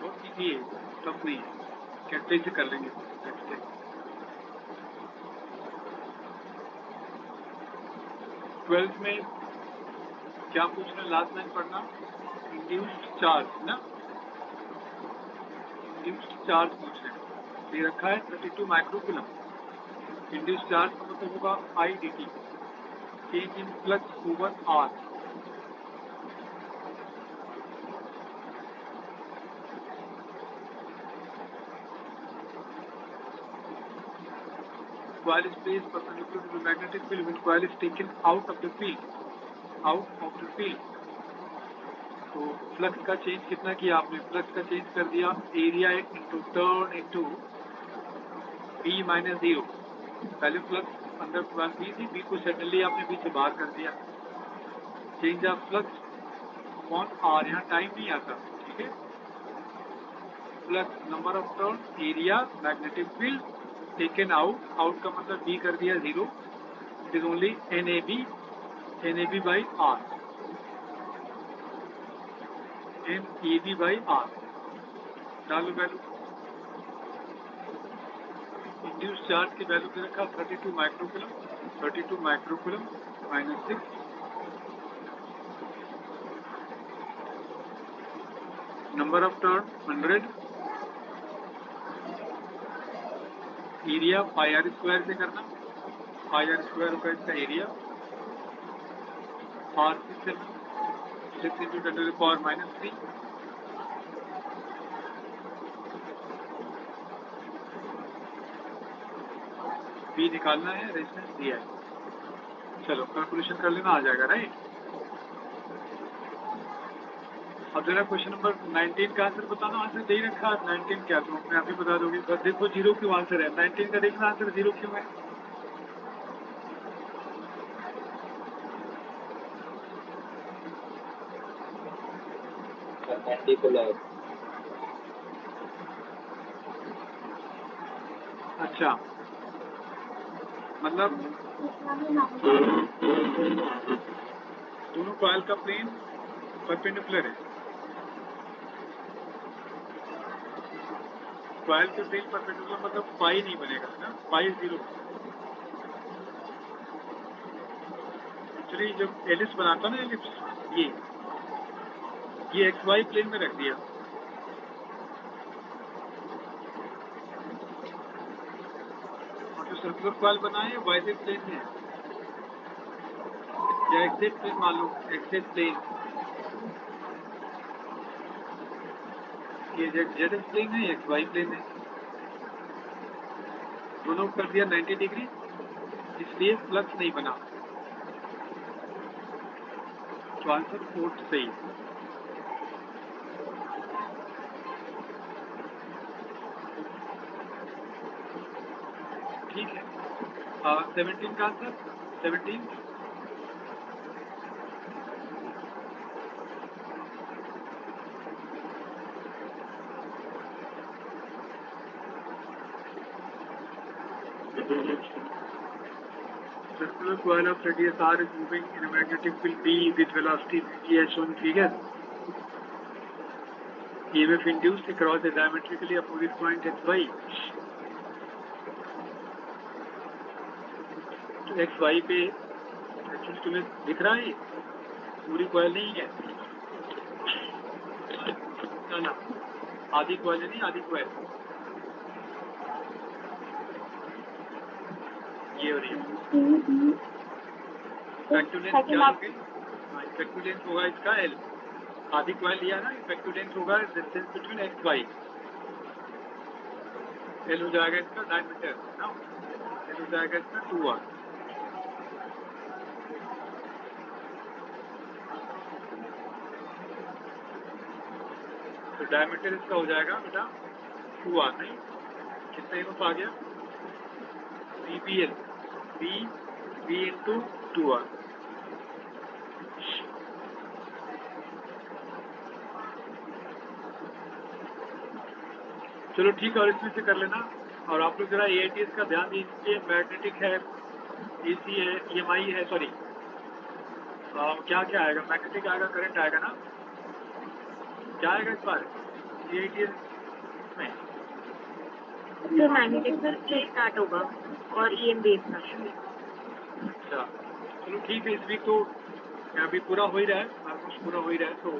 बहुत इजी है, टफ नहीं है, कैसे से कर लेंगे। ट्वेल्थ में क्या पूछ रहे हैं, लास्ट लाइन पढ़ना, इंड्यूस्ड चार्ज ना, इंड्यूस्ड चार्ज पूछ रहे हैं, दे रखा है 32 माइक्रोकूलम। इंड्यूस्ड चार्ज का मतलब होगा I D T, change in flux over R. Coil is placed perpendicular to the magnetic field when coil is taken out of the field, out of the field। तो flux का change कितना किया आपने, flux का change कर दिया area into turn into B minus 0। पहले flux अंदर कॉइल बी थी, बी को सडनली आपने बी से बाहर कर दिया, change of flux upon R, यहाँ टाइम नहीं आता, ठीक है। Flux number of turn, area, magnetic field taken out, out का मतलब बी कर दिया 0, it is only N A B by R, N A B by R. डालो वैल्यू, इंड्यूस चार्ज की वैल्यू दे रखा 32 microcoulomb, 32 microcoulomb minus 6, number of turn 100, area pi R square से करना, पाई आर स्क्वायर होगा इसका area, R 6 into 10 to the power minus 3, B निकालना है, रेजिस्टेंस दिया है। चलो कैलकुलेशन कर लेना, आ जाएगा, राइट। अब जरा क्वेश्चन नंबर 19 का आंसर बताना, आंसर दे रखा है 19 क्या, तो मैं आप ही बता दोगे, बस देखो 0 क्यों आंसर है, 19 का देखना आंसर 0 क्यों है। अच्छा, मतलब दोनों कॉइल का प्लेन परपेंडिकुलर है, कॉइल के प्लेन परपेंडिकुलर मतलब पाई नहीं बनेगा ना, पाई 0। एक्चुअली जब एलिप्स बनाता ना, एलिप्स ये एक्स वाई प्लेन में रख दिया, और जो सर्कुलर कॉइल बनाए वाई जेड प्लेन में है, या एक्सेट प्लेन मान लो, एक्सेट प्लेन, ये जेड एक्स प्लेन है, एक्स वाई प्लेन है, दोनों कर दिया 90 डिग्री, इसलिए फ्लक्स नहीं बना, तो आंसर 4 सही है। ठीक है, 17 का answer, 17 circular coil of radius r is moving in a magnetic field B with velocity v as shown in figure. EMF induced across a diametrically opposite point xy. तो xy पे एक्चुअली तुम्हें दिख रहा है, पूरी कॉइल नहीं है ना, आधी कॉइल नहीं, आधी कॉइल ये हो रही है। इफेक्टिव लेंथ क्या होगी, इफेक्टिव लेंथ होगा इसका L, आधी कॉइल लिया ना, इफेक्टिव लेंथ होगा distance between X Y, L हो जाएगा इसका डायमीटर ना, L हो जाएगा इसका 2r। तो डायमीटर इसका हो जाएगा बेटा 2r, नहीं कितना EMF आ गया, VBL V into 2R। चलो ठीक है, और इसमें से कर लेना। और आप लोग जरा AITS का ध्यान दीजिए, मैग्नेटिक है, AC है, EMI है, सॉरी क्या क्या आएगा, मैग्नेटिक आएगा, करंट आएगा ना, क्या आएगा इस बार AITS में? तो मैग्नेटिक से स्टार्ट होगा और EM बेस का। अच्छा चलो ठीक है, इस वीक तो अभी पूरा हो ही रहा है, ऑलमोस्ट पूरा हो ही रहा है, तो